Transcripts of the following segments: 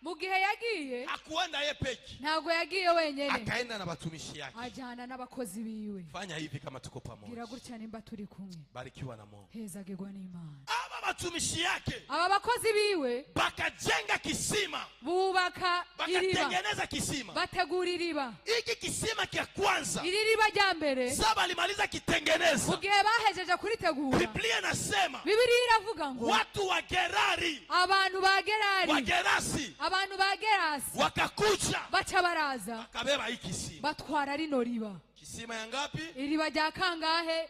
mugihe yagiye hakuenda yeye peke, ntago yagiye wenyene, akaenda na watumishi yake. ajana n'abakozi biwe. Fanya hivi kama tuko pamoja. Gira gutya nimba turi kumwe. Barikiwa na Mungu. Hezagirwa n'Imana. Aba watumishi yake, aba bakozi biwe bakajenga kisima, bubaka iriba, bakatengeneza kisima. bategura iriba. Iki kisima kia kwanza, iri riba rya mbere saba alimaliza kitengeneza, mugihe bahejeje kuritegura, Biblia inasema Bibiliya iravuga ngo watu wa Gerari, abantu ba Gerari, wa Gerasi, abantu ba Gerasi wakakuja baca baraza wakabeba hii kisima. batwara rino riba. Kisima ya ngapi? Iriba rya kangahe?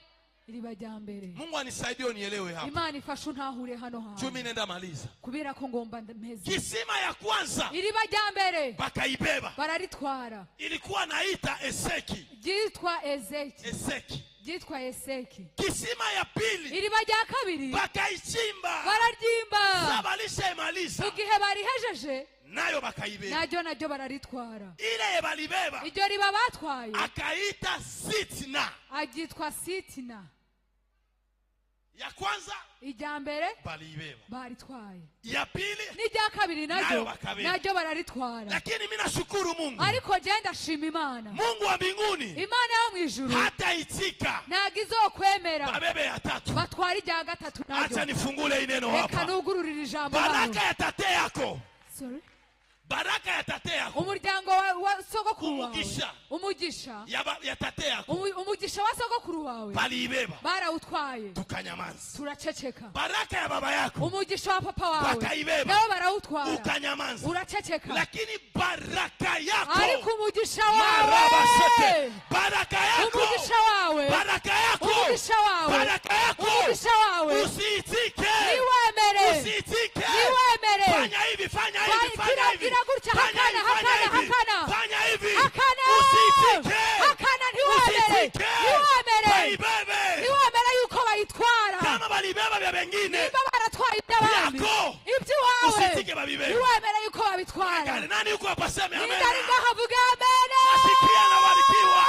Iriba rya mbere. Mungu anisaidie unielewe hapa. Imana ifashe ntahure hano hantu. Chumi nenda maliza. Kubera ko ngomba mpeze. Kisima ya kwanza, iriba rya mbere bakaibeba, bararitwara. ilikuwa naita Eseki. Ryitwa Ezeki. Eseki. Ryitwa Eseki. Kisima ya pili, iriba rya kabiri bakaichimba, bararyimba. saba lishaimaliza, mugihe barihejeje nayo bakaibeba, naryo bararitwara. ile balibeba iryo riba batwaye akaita Sitna. aryitwa Sitna. Ya kwanza irya mbere baliibeba, baritwaye. ya pili n'irya kabiri naryo bararitwara. Lakini mimi nashukuru Mungu, ariko je ndashima Imana, Mungu wa mbinguni, Imana yo mwijuru hata itika ntago izokwemera babebe ya tatu. batwara irya gatatu Acha naryo. nifungule ineno Reka hapa. nugururira ijambo Baraka ya tate yako, Sorry. baraka ya tate yako, umuryango wa sogokuru wawe, umugisha umugisha ya tate yako, umugisha wa sogokuru wawe baliibeba, barawutwaye, tukanyamaza. turaceceka. Baraka ya baba yako, umugisha wa papa wawe bakaibeba, nabo barawutwara, ukanyamaza. uraceceka. Lakini baraka yako, ariko umugisha maraba sote, wawe, baraka yako, umugisha wawe, baraka yako, umugisha wawe, baraka yako, umugisha wawe, usiitike, niwemere, usiitike. niwemere. Fanya hivi, fanya hivi, fanya hivi, gutya, fanya hakana, hivi, fanya hakana, hivi, hakana. fanya hivi, hakana, usiitike, hakana, niwemere, usiitike, niwemere, baibebe. niwemere yuko bayitwara. Kama balibeba vya wengine, niba baratwaye iby'abandi, Yako. iby'iwawe, usitike babibebe. niwemere yuko babitwara. Nani yuko hapa sema amen? Nindari ngahavuga amen. Nasikia na barikiwa.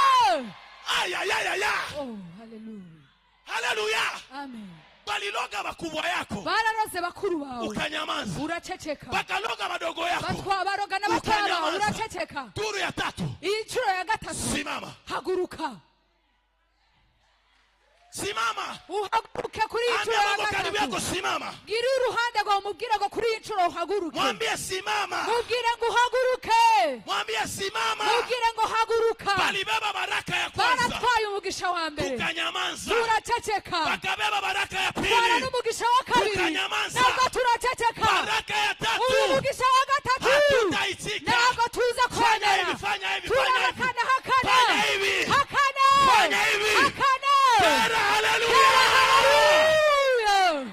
Aya ya ya ya. Oh, hallelujah. Haleluya. Amen. Baliloga bakubwa yako, bararoze bakuru bawe, ukanyamaza. uraceceka. Bakaloga madogo yako, baroga n'abatwara bawe, uraceceka. Turu ya tatu, inshuro ya gatatu, simama. haguruka. Simama. Uhaguruke kuri inshuro ya gatatu. Karibu yako simama. Gira uruhande rwawe umubwire ngo kuri inshuro uhaguruke. Mwambie simama. Mubwire ngo uhaguruke. Mwambie simama. Mubwire ngo haguruka. Balibeba baraka ya kwanza, baratwaye umugisha wa mbere, tukanyamaza. turaceceka. Bakabeba baraka ya pili, bara n'umugisha wa kabiri, tukanyamaza. ntabwo turaceceka. Baraka ya tatu, umugisha wa gatatu, hatutaitika. ntabwo tuza kwemera. Fanya hivi, turahakana, hakana, fanya hivi, hakana, fanya hivi, hakana. Haleluya. Haleluya.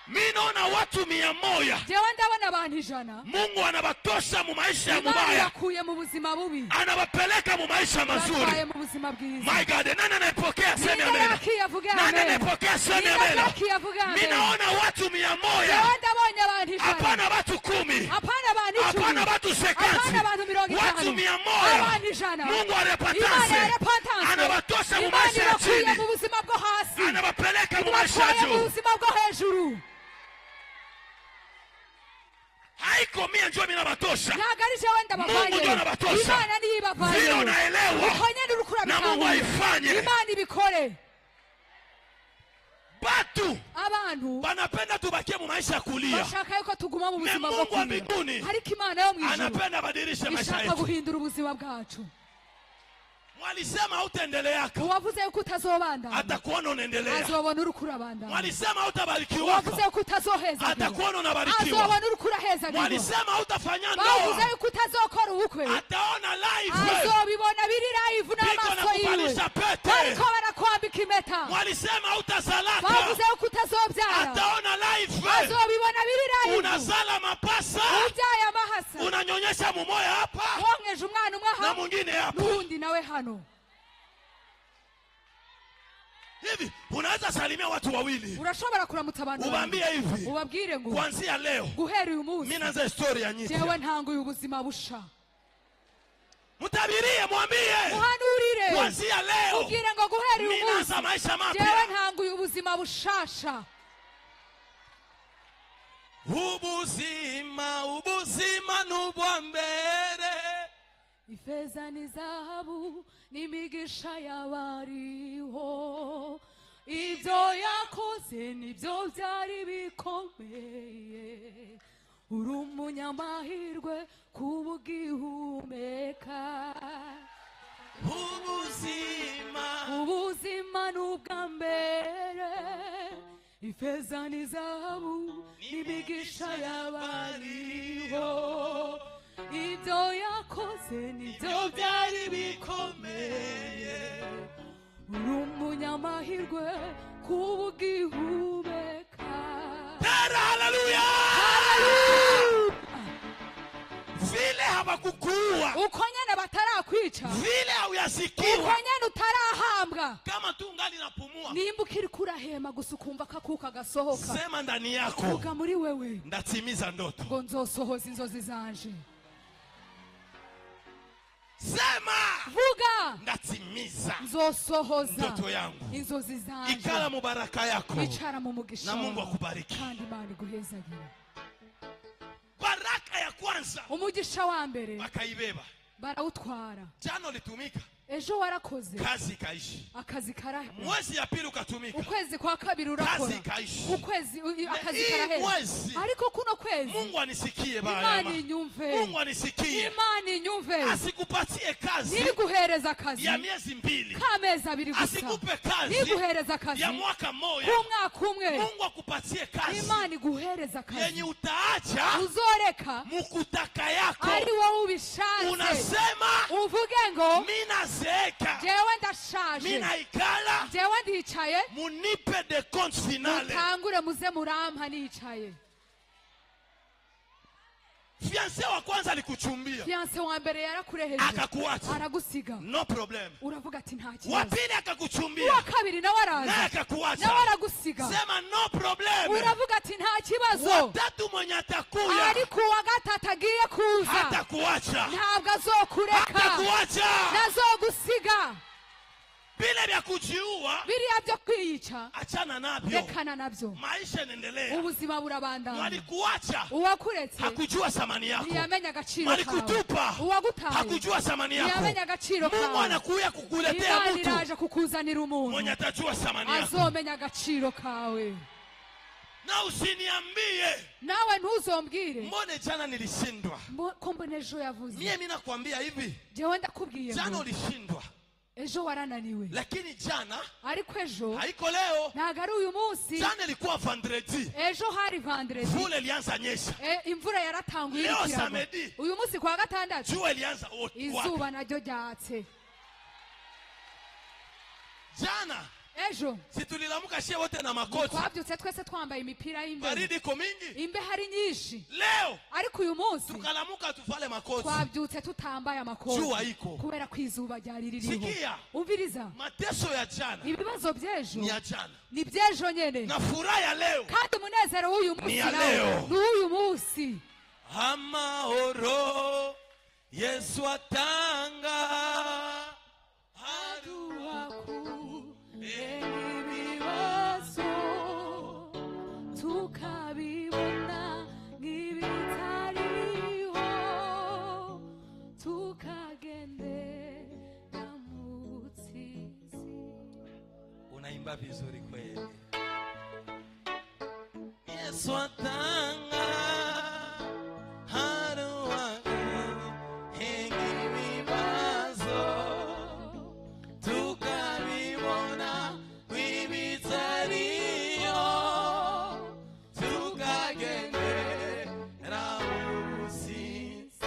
Mimi naona watu 100, jewe ndabona abantu 100 Mungu anabatosha mu maisha ya Imana mubaya, yakuye mu buzima bubi, anabapeleka mu maisha mazuri. batwaye mu buzima bwiza. My God, nani anayepokea sema amen? Nani anayepokea sema amen? Mimi naona watu 100, jewe ndabonye abantu 100, hapana watu 10, hapana abantu 10, hapana watu 50, hapana abantu 50, watu 100. abantu 100. Mungu Imana ya repentance anabatosha mu Imana maisha ya ibakuye chini, mu buzima bwo hasi, anabapeleka mu maisha ya ibatwaye mu juu. buzima bwo hejuru. Haiko mimi njoo mimi nabatosha, ntabwo ari jewe ndabavaye, Mungu ndiye anabatosha. Imana niyo ibavaye. Vile unaelewa, ukonyene urukura na Mungu aifanye. Imana ibikore. Batu abantu banapenda tubakie mu maisha ya kulia, bashaka yuko tuguma mu buzima bwo Mungu wa kurira, mbinguni ariko Imana yo mwijuru anapenda badilishe maisha ishaka yetu. guhindura ubuzima bwacu. Mwalisema hautaendeleaka, uwavuze yuko utazobandana atakuona unaendelea. azobona urukura bandana. Mwalisema hautabariki uwavuze yuko utazoheza atakuona unabarikiwa. azobona urukura heza. Mwalisema hautafanya bavuze ndoa, yuko utazokora ubukwe ataona live, azobibona biri live n'amaso yiwe, kuvalisha pete. ariko barakwambika impeta. Mwalisema hautazalaka, bavuze yuko utazobyara ataona live, azobibona biri live. unazala mapasa, ubyaye amahasa, unanyonyesha mumoya hapa wongeje umwana umwe na aha mwingine hapa n'undi nawe hano. hivi. Unaweza salimia watu wawili, urashobora kuramutsa abantu ubambie hivi, ubabwire ngo kuanzia leo guhera uyu munsi mimi naanza story ya nyiti. jewe ntanguye ubuzima busha. Mtabirie, mwambie muhanurire, kuanzia leo ubwire ngo guhera uyu mimi munsi naanza maisha jewe mapya. ntanguye ubuzima bushasha. Ubuzima, ubuzima ubwambere ifeza n'izahabu n'imigisha y'abariho ibyo yakoze nibyo byari bikomeye uri umunyamahirwe kubugihumeka ubuzima n'ubwambere ifeza n'izahabu n'imigisha y'abariho ibyo yakoze nibyo byari bikomeye uri umunyamahirwe kubugihumeka. Haleluya! Vile hawakukuua, uko nyene batarakwica, vile hauyasikiwa, uko nyene utarahambwa, kama tu ungali napumua, nimba ukiri kurahema gusa ukumva kakuka gasohoka, sema ndani yako, vuga muri wewe, ndatimiza ndoto, ngo nzosohoza inzozi zanje. Sema, vuga, ndatimiza nzosohoza ndoto yangu, inzozi zanje. Ikala mubaraka yako, icara mu mugisha, na Mungu akubariki. kandi Imana iguhezagira. Baraka ya kwanza, umugisha wa mbere bakaibeba, barawutwara. jana ulitumika, ejo warakoze, kazi kaishi. akazi karahera. Mwezi ya pili ukatumika, ukwezi kwa kabiri urakora, kazi kaishi. ukwezi akazi Hii karahera. mwezi, ariko kuno kwezi Mungu anisikie Imana bayama, inyumve, Mungu anisikie, Imana inyumve, asikupatie kazi niguhereza akazi ya miezi mbili, k'amezi abiri gusa, asikupe kazi niguhereza akazi ya mwaka mmoja, k'umwaka umwe. Mungu akupatie kazi Imana iguhereza akazi yenye utaacha uzoreka mukutaka yako. ari wowe ubishatse, Unasema uvuge ngo mina zeeka, jewe ndashaje, mina ikala, jewe ndicaye, munipe de compte finale. mutangure muze murampa nicaye. Fiancé wa kwanza alikuchumbia, fiancé wa mbere yarakureheje, akakuacha, aragusiga, no problem. uravuga ati nta Wa kibazo. pili akakuchumbia, uwa kabiri nawe naye araza, akakuacha, nawe aragusiga, sema no problem. uravuga ati nta kibazo. Watatu mwenye atakuya, ariko uwa gatatu agiye kuza, hatakuacha, ntabwo azokureka, hatakuacha. nazogusiga. Bila vya kujiua, biriya byo kwiyica achana nabyo, rekana nabyo, maisha yanaendelea. ubuzima burabandana. Walikuacha, uwakuretse hakujua thamani yako. ntiyamenya agaciro kawe, Walikutupa, uwagutaye hakujua thamani yako. ntiyamenya agaciro Mungu kawe. anakuya kukuletea Imana mtu iraje kukuzanira umuntu mwenye atajua thamani yako. azomenya agaciro kawe. Na usiniambie, nawe ntuzombwire mbone jana nilishindwa. ko mbona ejo yavuze. Mimi nakwambia hivi, jewe ndakubwiye jana ngo ulishindwa, ejo warananiwe, lakini jana ariko ejo haiko leo. ntabwo ari uyu munsi. Jana ilikuwa vendredi, ejo hari vendredi, vule ilianza nyesha. imvura yaratanguye Leo ikirago. samedi, uyu munsi kwa gatandatu jua ilianza waka. izuba naryo ryatse. Jana ejo si tulilamuka shie wote na makoti, twabyutse twese twambaye imipira y'imbeho, baridi iko mingi. imbeho ari nyinshi. Leo ariko uyu munsi tukalamuka tuvale makoti, twabyutse tutambaye amakoti jua iko. kubera ko izuba ryari ririho. Sikia, umviriza, mateso ya jana ibibazo by'ejo ni ya jana, ni by'ejo nyene, na furaha ya leo kandi umunezero w'uyu munsi Ni ya nawe leo. ni uyu munsi. amahoro Yesu atanga, ibibazo tukabibona nk'ibitariho, tukagendera mu butsinzi. unaimba vizuri kweli. Yesu atanga, haruwaka hengi ibibazo tukabibona kwibitariyo, tukagendera ubutsinzi.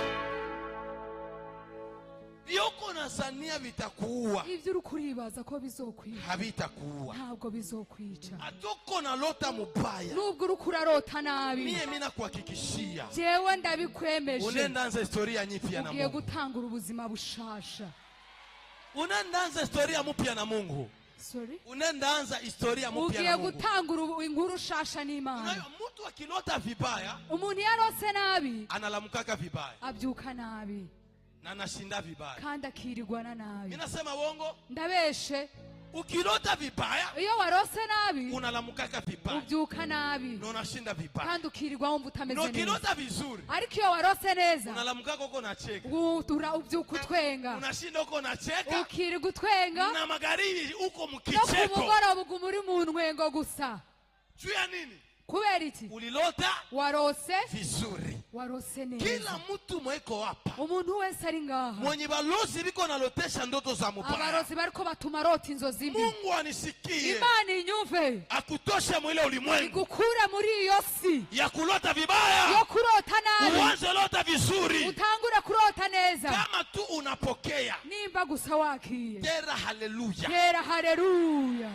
Yoko nasania vitakuua, ibyo uri kuribaza ko bizokwica havitakuua. ntabwo bizokwica. Atoko na lota mubaya, nubwo uri kurarota nabi, mie mina kuhakikishia jewe ndabikwemeje, unaendaanza historia nyipya na ugiye Mungu. gutangura ubuzima bushasha. Unaendaanza historia mpya na Mungu. Sorry? Unaendaanza historia mpya ugiye na Mungu. gutangura inkuru shasha n'Imana. Unajua mtu akilota vibaya umuntu yarose nabi analamukaka vibaya abyuka nabi na anashinda vibaya. kandi akirirwana nabi. Mimi nasema uongo? ndabeshe? ukirota vibaya, iyo warose nabi unalamukaka vibaya, ubyuka nabi na unashinda vibaya. kandi ukirirwa wumva utameze Na neza. ukirota vizuri, ariko iyo warose neza unalamukaka uko unacheka, ubyuka utwenga, unashinda uko unacheka, ukirirwa utwenga, na magharibi uko no ku mkicheko. mugoroba uguma uri mu ntwengo gusa. Juu ya nini? kubera iki? Ulilota warose vizuri. warose neza. Kila mtu mweko hapa, umuntu wese ari ngaha, mwenye balozi biko nalotesha ndoto za mubaya, abarozi bariko batuma arota inzozi mbi. Mungu anisikie, Imana inyumve, akutoshe mwile ulimwengu igukure muri iyo si ya kulota vibaya, yo kurota nabi, uanze lota vizuri. utangure kurota neza. Kama tu unapokea, nimba gusa wakiye, tera haleluya. tera haleluya.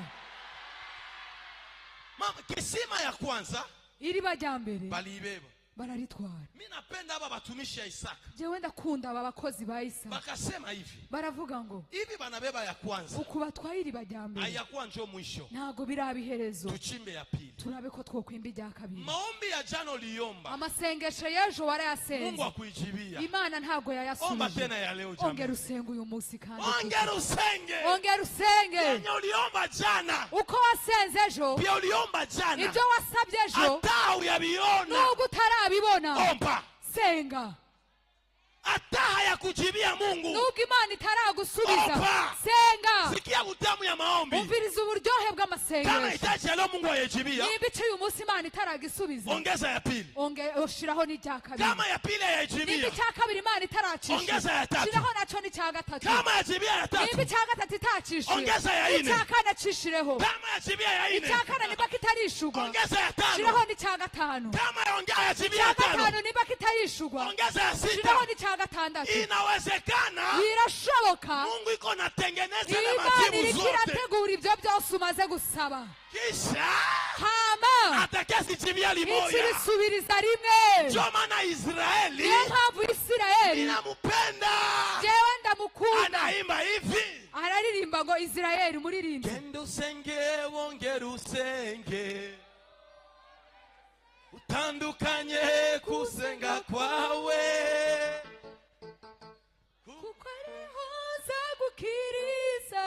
Mama, kisima ya kwanza iriba rya mbere baliibeba, bararitwara. mimi napenda aba batumishi ya Isaka, jewe ndakunda aba bakozi ba Isaka. bakasema hivi, baravuga ngo hivi banabeba ya kwanza, uku batwaye iriba rya mbere hayakuwa njoo mwisho, ntago biraba iherezo, tuchimbe ya pili. turabe ko twokwimba irya kabiri. Maombi ya jana uliomba, amasengesho y'ejo Mungu warayasenze, akuijibia. Imana ntago Omba yayasubije. tena ya leo ongera jamani, usenge uyu munsi kandi ongera usenge. ongera usenge Yenye uliomba jana, uko wasenze ejo, pia uliomba jana, ibyo wasabye ejo hata uyabiona, nubwo utarabibona omba. senga. Hata hayakujibia Mungu, nubwo Imana itaragusubiza Omba. senga. sikia utamu ya maombi. umviriza uburyohe Kama bw'amasengesho. itachi ya leo Mungu ayajibia, nimba icyo uyu munsi Imana itaragisubiza, ongeza ya pili. ushiraho n'icya kabiri. Kama ya pili nimba ayajibia, icya kabiri Imana itaracisha, ongeza ya tatu. shiraho naco n'icya gatatu. Kama yajibia ya nimba tatu, icya gatatu itacishe, ongeza ya ine. icya kane cishireho. Kama yajibia ya ine, icya kane nimba kitarishugwa, ongeza ya tano. shiraho n'icya gatanu. Kama yajibia icya ya tano, gatanu nimba kitarishugwa, ongeza ya shiraho sita. n'icya gatandatu. Inawezekana birashoboka Mungu iko natengeneza na Imana majibu iriko zote, irategura ibyo byose umaze gusaba, kisha hama atakayesijibia limoya. ikibisubiriza rimwe. Ndio maana Israeli niyo mpamvu Isirayeli inamupenda, jewe ndamukunda. anaimba hivi, araririmba ngo Isirayeli muririmbe, genda usenge wongera usenge, utandukanye kusenga kwawe, kuko ariho zagukiriza,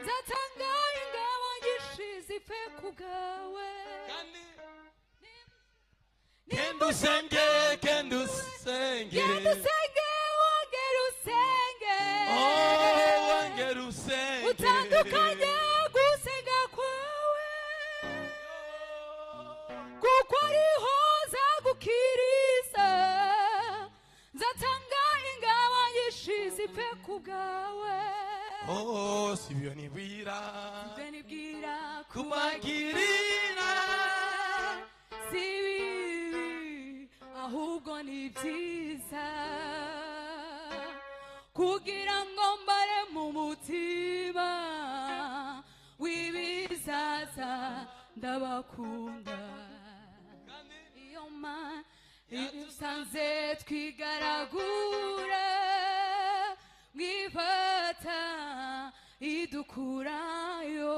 nzatanga ingabo nyinshi zipfe ku bwawe. genda usenge, genda usenge, genda usenge wongera usenge, oh wongera usenge, utandukanye gusenga kwawe, kuko ariho zagukiriza, nzatanga ingabo nyinshi zipfe ku bwawe. oh sivyo nibwira nibwira kumagirira, si bibi ahubwo ni byiza, kugira ngo mbare mu mutima w'ibizaza ndabakunda. iyo ma usanze twigaragura mwifata idukurayo,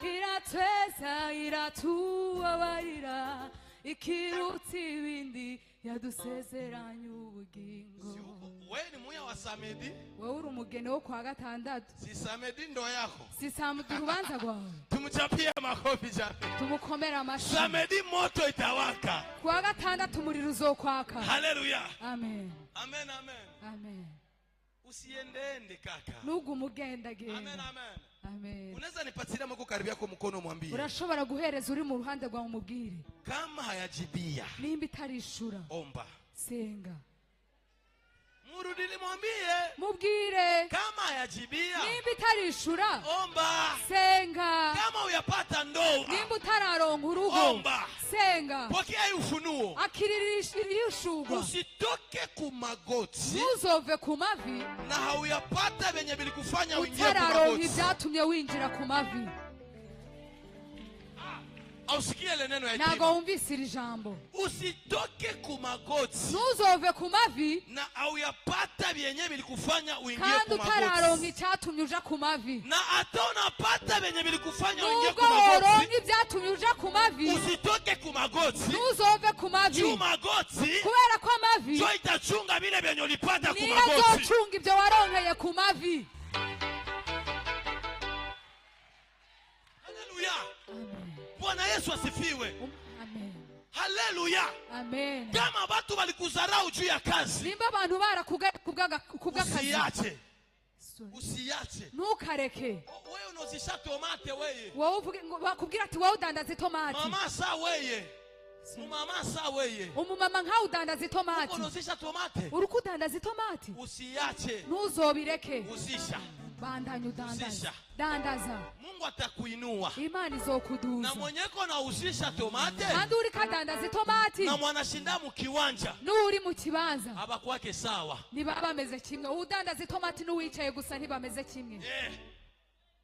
iratweza iratubabarira, ikiruta ibindi yadusezeranya ubugingo. wewe ni muya wa Samedi, wowe uri umugeni wo kwa gatandatu, si Samedi ndo yako, si Samedi urubanza rwawe. tumchapie makofi jana. tumukomere amashyi. Samedi moto itawaka, kuwa gatandatu umuriro uzokwaka. haleluya, amen amen, amen. amen. Usiendende kaka, nugume ugendagenda. amen, amen. amen. Unaweza nipatia Mungu karibu yako mkono, mwambie urashobora guhereza uri mu ruhande rwawe, umubwire kama hayajibia, nimba itarishura omba, senga. murudili mwambie mubwire kama hayajibia, nimba itarishura omba. senga. Kama uyapata ndoa, nimba utararonka urugo omba, senga. pokea ufunuo, akirishugwa, usitoke kumagoti ntuzove ku mavi na hauyapata venye vilikufanya uingie utararonka kumagoti. ibyatumye winjira ku mavi. Ausikie ile neno ya ntago hekima, wumvise iri jambo. usitoke kumagoti ntuzove ku mavi na hauyapata vyenye vilikufanya uingie kandi utararonka kumagoti, icyatumye uja ku mavi. na hata unapata venye vilikufanya uingie nubwo woronka kumagoti, ibyatumye uja ku mavi, usitoke kumagoti. ntuzove ku mavi, Juu magoti kubera ko amavi jo itachunga vile vyenye ulipata niyo kumagoti. azocunga ibyo waronkeye ku mavi. Haleluya. Bwana Yesu asifiwe. Amen. Haleluya. Amen. Kama watu walikudharau juu ya kazi, nimba abantu kubw'akazi, usiache. Usiache. Ntukareke. Wewe unozisha tomate wewe. Wowe bakubwira ati wowe udandaza itomati. Mama sa wewe. Mama sa wewe. Umumama nkaho udandaza itomati. Unozisha tomate. Uruko udandaza itomati. Usiache. Ntuzobireke. Uzisha. Bandanya udandaza. Dandaza. Mungu atakuinua. Imani izokuduza. Na mwenyeko na uzisha tomate. Kandi uri kadandaza itomati. Na mwanashinda mu kiwanja. N'uri mu kibanza. Aba kwake sawa. Niba bameze kimwe. Udandaza itomati n'uwicaye gusa ntibameze kimwe.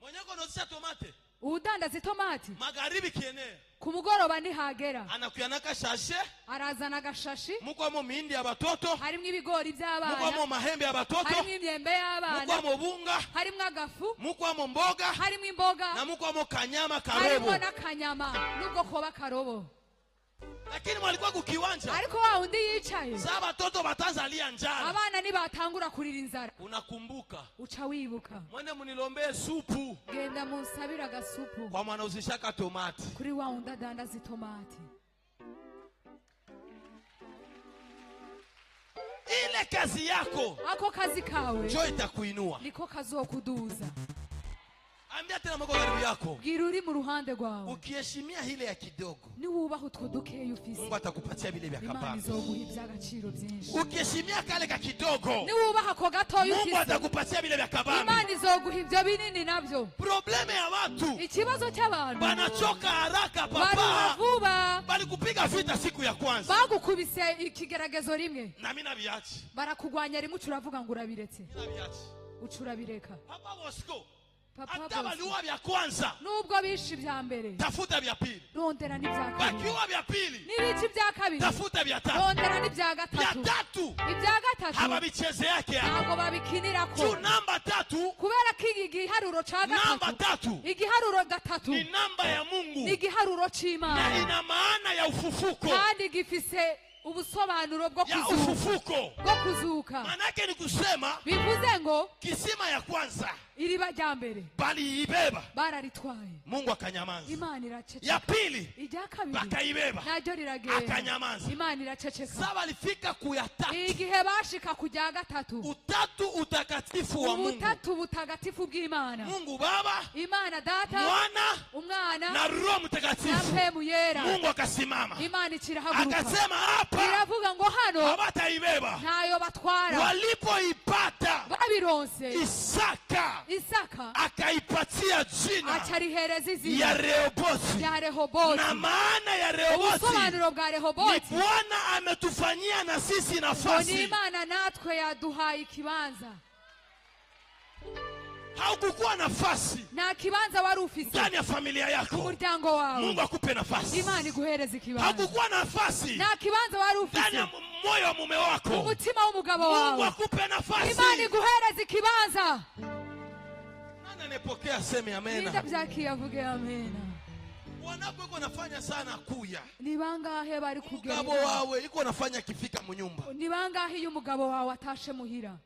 Mwenyeko na uzisha tomate. Udandaza itomati. Magharibi kienee. Ku mugoroba nihagera. Anakuyana kashashe. Arazana agashashi. Mukwamo mihindi y'abatoto. Harimo ibigori by'abana. Mukwamo mahembe y'abatoto. Harimo imyembe y'abana. Mukwamo bunga. Harimo agafu. Mukwamo mboga. Harimo imboga. Na mukwamo kanyama karobo. Harimo n'akanyama nubwo koba karobo. Lakini walikuwa kukiwanja. Ariko wa undi yicaye. Sasa watoto batazalia njala. Abana nibatangura kurira inzara. Unakumbuka. Uca wibuka. Mwende munilombee supu. Genda musabira gasupu. Kwa mwana uzishaka tomati. Kuri wa undi adandaza itomati. Ile kazi yako. Ako kazi kawe. Njoo itakuinua. Niko kazokuduza. Ambia tena mko karibu yako. Gira uri mu ruhande rwawe. Ukiheshimia ile ya kidogo. Ni wubaho utwo dukeyo ufise. Mungu atakupatia vile vya kabambe. Imani izoguha iby'agaciro byinshi. Ukiheshimia kale ka kidogo. Ni wubaho ako gatoyo ufise. Mungu atakupatia vile vya kabambe. Imani izoguha ibyo binini navyo. Probleme ya watu. Ikibazo cy'abantu. Banachoka haraka papa. Baruha vuba. Bali kupiga vita siku ya kwanza. Bagukubise ikigeragezo rimwe. Na mimi nabiachi. Barakugwanya rimwe uravuga ngo urabiretse. Nabiachi. Ucurabireka. Papa Bosco. Papa Baliua vya kwanza. Nubwo bishi bya mbere. Tafuta vya pili. Rondera n'ibya kabiri. Bakiua vya pili. Nibiki bya kabiri. Tafuta vya tatu. Rondera n'ibya gatatu. Vya tatu. Ibya gatatu. Haba bicheze yake. Ntabwo babikinirako. Tu namba tatu. Kubera ko igiharuro ca gatatu. Namba tatu. Igiharuro gatatu. Ni namba ya Mungu. Ni igiharuro c'Imana. Na ina maana ya ufufuko. Kandi gifise ubusobanuro bwo ya ufufuko. Bwo kuzuka. Manake ni kusema. Bivuze ngo kisima ya kwanza. Iriba rya mbere. Bali ibeba. Bararitwaye. Mungu akanyamaza. Imana iraceceka. Ya pili. Ijya kabiri. Bakaibeba. Naryo riragenda. Akanyamaza. Imana iraceceka. Saba alifika kuya tatu. Igihe bashika kujya gatatu. Utatu utakatifu wa Mungu. Utatu butagatifu bw'Imana. Mungu Baba. Imana Data. Mwana. Umwana. Na Roho Mtakatifu. Na Mpemu Yera. Mungu akasimama. Imana ikirahaguruka. Akasema hapa. Iravuga ngo hano. Hawataibeba. Ntayo batwara. Walipoipata. Babironse. Isaka. Akaipatia jina. Acarihereza izina. Ya Rehoboti. Ya Rehoboti. Na maana ya Rehoboti. Ubusobanuro bwa Rehoboti. Ni Bwana ametufanyia na sisi nafasi. Ni Imana natwe yaduhaye ikibanza. Haukukuwa nafasi. Na kibanza wari ufise. Ndani ya familia yako. Umuryango wawe. Mungu akupe nafasi. Imana iguhereza ikibanza. Haukukuwa nafasi. Na kibanza wari ufise. Ndani ya moyo wa mume wako. Umutima w'umugabo wawe. Mungu akupe nafasi. Imana iguhereza ikibanza. Nani anapokea sema amena? Nida byakiye avuge amena. Wanako iko nafanya sana kuya. Ni bangahe bari kugenda. Umugabo wawe iko nafanya kifika mu nyumba. Ni bangahe iyo umugabo wawe atashe muhira.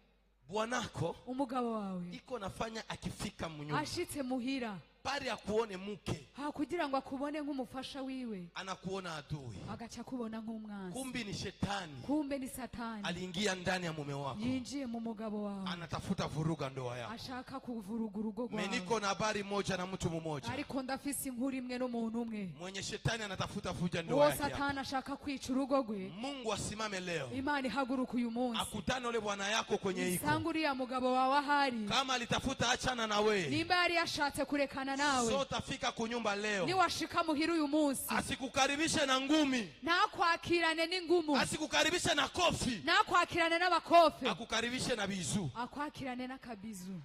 Bwanako umugabo wawe iko nafanya akifika mu nyumba. Ashitse muhira. Bari akuone mke. Kugira ngo akubone nk'umufasha wiwe. Anakuona adui. Agacha kubona nk'umwanzi. Kumbi ni shetani. Kumbe ni satani. Aliingia ndani ya mume wako. Yinjiye mu mugabo wawe. Anatafuta vuruga ndoa yako. Ashaka kuvuruga urugo rwawe. Meniko na habari moja na mtu mmoja. Ariko ndafise inkuru imwe n'umuntu umwe. Mwenye shetani anatafuta vuja ndoa yake. Satani ashaka kwica urugo rwe. Mungu asimame leo. Imana ihaguruka uyu munsi. Akutane ule bwana yako kwenye iko. Sanguriya mugabo wawe ahari. Kama alitafuta achana na wewe. Nimba yari yashatse kurekana nawe. So tafika kunyumba leo. Ni washika muhira uyu munsi. Asikukaribishe na ngumi. Nakwakirane n'ingumu. Asikukaribishe na kofi. Nakwakirane n'abakofi. Akukaribishe na bizu. Akwakirane n'akabizu.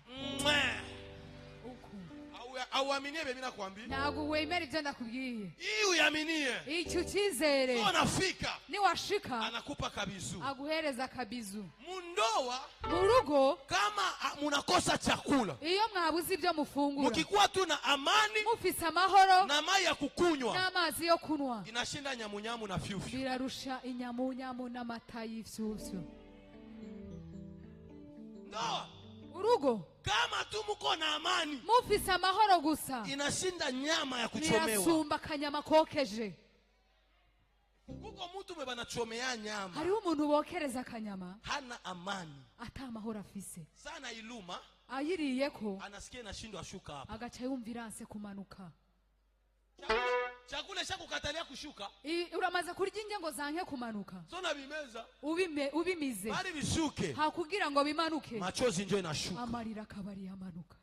Auaminie mimi nakwambia. Ntabwo wemera ibyo ndakubwiye. Hii uyaminie. Icyo cyizere. Unafika. Ni washika. Anakupa kabizu. Aguhereza kabizu. Mundoa. Mu rugo. Kama munakosa chakula. Iyo mwabuze ibyo mufungura. Mukikuwa tu na amani. Mufise amahoro. Na mai ya kukunywa. N'amazi yo kunwa. Inashinda nyamunyamu na fyufyu. Birarusha inyamunyamu n'amata y'ifyufyu. Ndoa. urugo kama tu mko na amani mufise amahoro gusa inashinda nyama ya kuchomewa. Nirasumba kanyama kokeje. Kuko mtu mwe banachomea nyama. Hariho umuntu bokereza kanyama hana amani. ata amahoro afise. Sana iluma ayiriyeko anasikia nashindwa shuka hapa. agaca yumvira anse kumanuka. Chakula shakukatalia kushuka. Uramaze kurya inge ngo zanke kumanuka. Zona bimeza. Ubimize. Bari bishuke. Hakugira ngo bimanuke. Machozi njo inashuka. Amarira kabari yamanuka.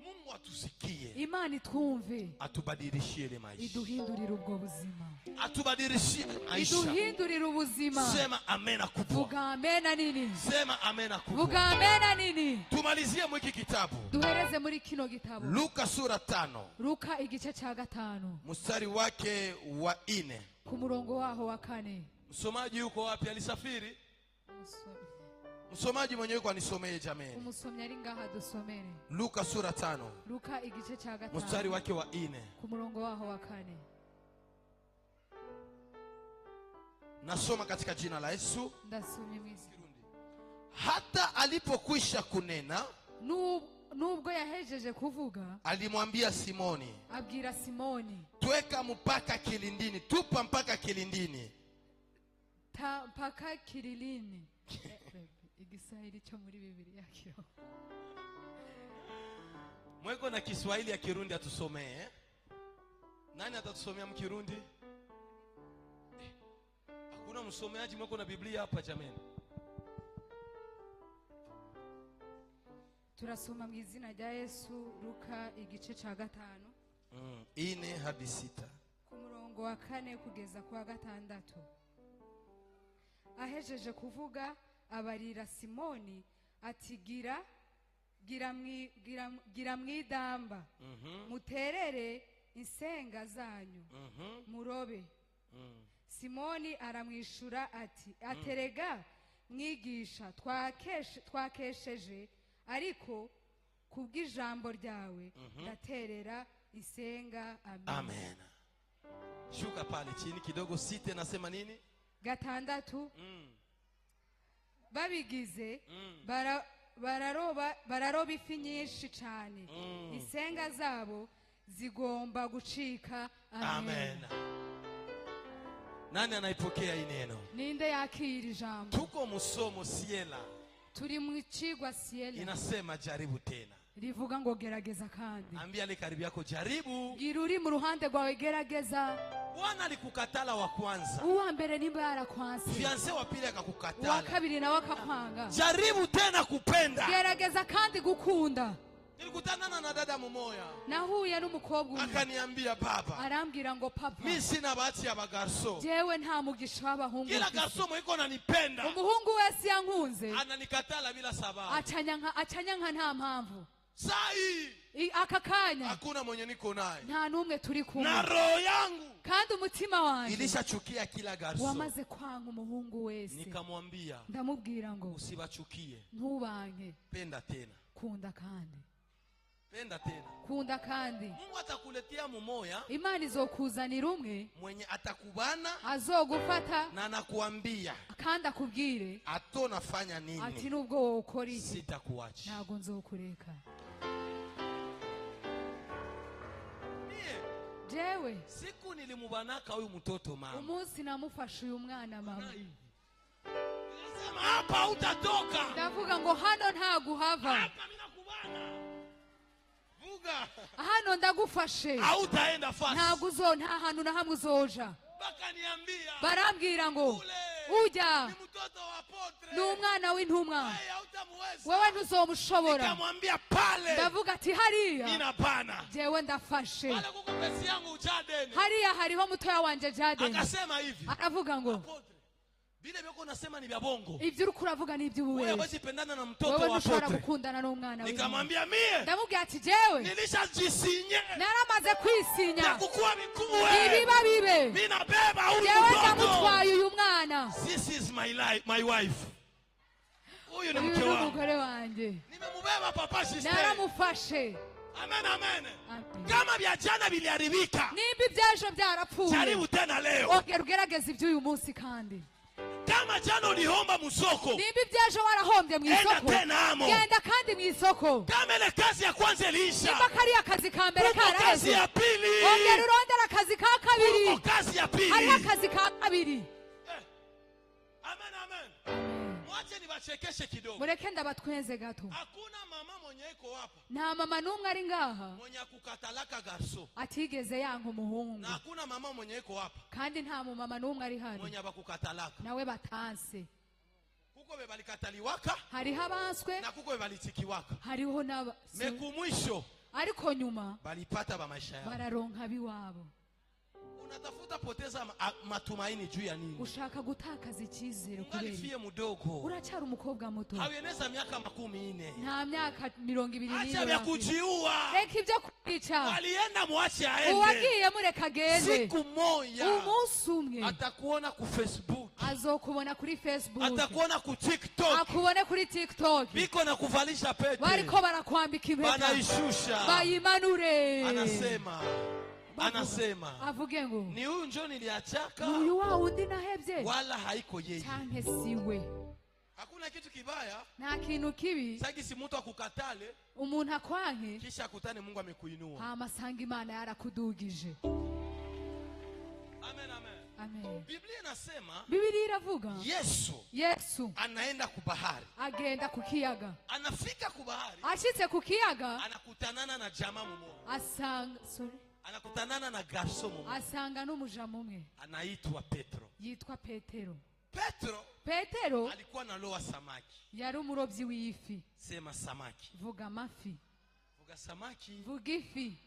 Mungu atusikie. Imani twumve. Atubadilishie ile maisha. Iduhindurire ubwo buzima. Atubadilishie maisha. Iduhindurire ubuzima. Sema amena kubwa. Vuga amena nini? Sema amena kubwa. Vuga amena nini? Tumalizie mwiki kitabu. Duhereze muri kino gitabu. Luka sura 5. Luka igice cha 5. Mstari wake wa 4. Ku murongo waho wa 4. Msomaji yuko wapi? Alisafiri? Msomaji mwenyewe kwa nisomee jameni. Umusomyi ari ngaha dusomere. Luka sura 5. Luka igice cha 5. Mstari wake wa 4. Ku murongo waho wa 4. Nasoma katika jina la Yesu. Ndasomye mwisi. Hata alipokwisha kunena, nubwo yahejeje kuvuga, alimwambia Simoni, abwira Simoni, tweka mpaka kilindini, tupa mpaka kilindini. Mpaka kilindini. Igiswahili cyo muri Biblia yako. Mweko na Kiswahili ya Kirundi atusomee. Nani atatusomea mkirundi? Hakuna msomeaji mweko na Biblia hapa jameni. Turasoma mu izina rya Yesu. Luka igice ca 5. 4 hadi 6. Ku murongo wa 4 kugeza kwa 6. Ahejeje kuvuga abarira Simoni ati gira mwidamba muterere insenga zanyu murobe. Simoni aramwishura ati aterega mwigisha twakesheje ariko kubw'ijambo ryawe ndaterera insenga. Amen. Shuka pale chini kidogo. 6 nasema nini? 6. Babigize bararoba ifi nyinshi cyane. Insenga zabo zigomba gucika. Amen. Nani anaipokea hii neno? Ninde yakira ijambo? Tuko musomo Siela. Turi mu cigwa Siela. Inasema jaribu tena. Rivuga ngo gerageza kandi. Ambia ale karibu yako jaribu. Gira uri mu ruhande rwawe gerageza. Bwana alikukatala wa kwanza. Uwa mbere nimba yarakwanse. Fiancé wa pili akakukatala. Wa kabiri nawe akakwanga. Jaribu tena kupenda. Gerageza kandi gukunda. Nilikutana na dada mumoya. Nahuye n'umukobwa akaniambia baba. Arambwira ngo papa. Mimi sina bahati ya bagarso. Jewe nta mugisha w'abahungu. Kila garso mwiko ananipenda. Umuhungu wese yankunze. Ananikatala bila sababu. Acanya nta mpamvu. Sai. Akakanya. Hakuna mwenye niko naye. Nta numwe turi kumwe. Na roho yangu. Kandi umutima wanje. Ilishachukia kila garso. Wamaze kwanga umuhungu wese. Nikamwambia. Ndamubwira ngo. Usibachukie. Ntubanke. Penda tena. Kunda kandi. Penda tena. Kunda kandi. Mungu atakuletea mumoya. Imani izokuzanira umwe. Mwenye atakubana. Azogufata. Na nakuambia. Kandi akubwire. Atonafanya nini? Ati nubwo ukora iki. Sitakuacha. Ntago nzokureka. Jewe. Siku nilimubanaka huyu mtoto mama. Umunsi namufashe uyu mwana mama. Nilisema hapa utatoka. Ndavuga ngo hano ntaguhava. Hapa mimi nakubana. Vuga. Hano ndagufashe. Hautaenda fast. Nta hantu na hamwe uzoja. Bakaniambia. Barambwira ngo ujya. Ni mtoto wa apotre. Ni umwana w'intumwa. Hautamuweza. Wewe ntuzomushobora. Nikamwambia pale. Ndavuga ati hariya. Ninapana. Jewe ndafashe. Pale kuko pesi yangu Jaden. Hariya hariho mutoya wanje Jaden. Akasema hivi. Aravuga ngo Bile biko nasema ni vya bongo. Ivyo ukuravuga ni iby'ubuwe. Wewe hawezi pendana na mtoto wa apotre. Wewe apotre. ushobora gukundana n'umwana w'intumwa. Nikamwambia mie. Ndamubwira ati jewe. Nilishajisinye. Naramaze kwisinya. Nakukua mikuwe. Ibiba bibe. Mimi nabeba huyu mtoto. Jewe ndamutwaye uyu mwana. This is my wife. Huyu ni mke wangu. Umugore wanje. Nimemubeba papa sister. Naramufashe. Amen amen. Kama vya jana viliharibika. Nimba ibyajo byarapfuye. Jaribu tena leo. Ongera ugerageze iby'uyu munsi kandi. Kama kama jana ulihomba musoko, nimba ibyaje warahombye mu isoko, genda kandi mu isoko. Kama ile kazi ya kwanza iliisha, nimba kariya kazi ka mbere karaheze, kazi ya pili, ongera urondera akazi ka kabiri, kazi ya pili, hariho akazi ka kabiri. Amen, amen. Mwache nibachekeshe kidogo. Mureke ndabatwenze gato. Hakuna mama mwenye iko hapa, nta mama n'umwe ari ngaha mwenye kukatalaka garso atigeze yanka umuhungu. Na hakuna mama mwenye iko hapa, kandi nta mu mama n'umwe ari hano mwenye bakukatalaka nawe batanse. Kuko bebalikataliwaka, hariho abanswe, na kuko bebalitikiwaka, hariho n'aba mekumwisho, ariko nyuma balipata ba maisha yao, bararonka biwabo. Unatafuta poteza matumaini juu ya nini? Ushaka gutakaza icyizere kubera Fie mudogo, uracyari umukobwa muto, haweneza miaka 40, nta myaka 20. Acha vya kujiua, reka ibyo kwica, walienda muache aende. Uwagiye mureka gende. Siku moja umunsi umwe atakuona ku Facebook, azokubona kuri Facebook, atakuona ku TikTok, akubone kuri TikTok, biko na kuvalisha pete, bariko barakwambika impeta, banaishusha, bayimanure. Anasema avuge ngo ni huyu njo niliachaka, uyu wa undi nahebye, wala haiko yeye, canke siwe. Hakuna kitu kibaya, nta kintu kibi sagi si mtu akukatale, umuntu akwanke kisha akutane Mungu amekuinua. amasanga Imana yarakudugije. Amen, amen. Amen. Biblia inasema, Biblia iravuga Yesu anaenda ku bahari, agenda ku kiyaga, anafika ku bahari, ashitse ku kiyaga anakutanana na jamaa mmoja, anakutanana na garso mmoja, asanga n'umuja mumwe anaitwa Petro. yitwa Petero. Petero alikuwa analoa samaki. yari umurobyi w'ifi. Sema samaki, vuga amafi, vuga samaki, vuga ifi.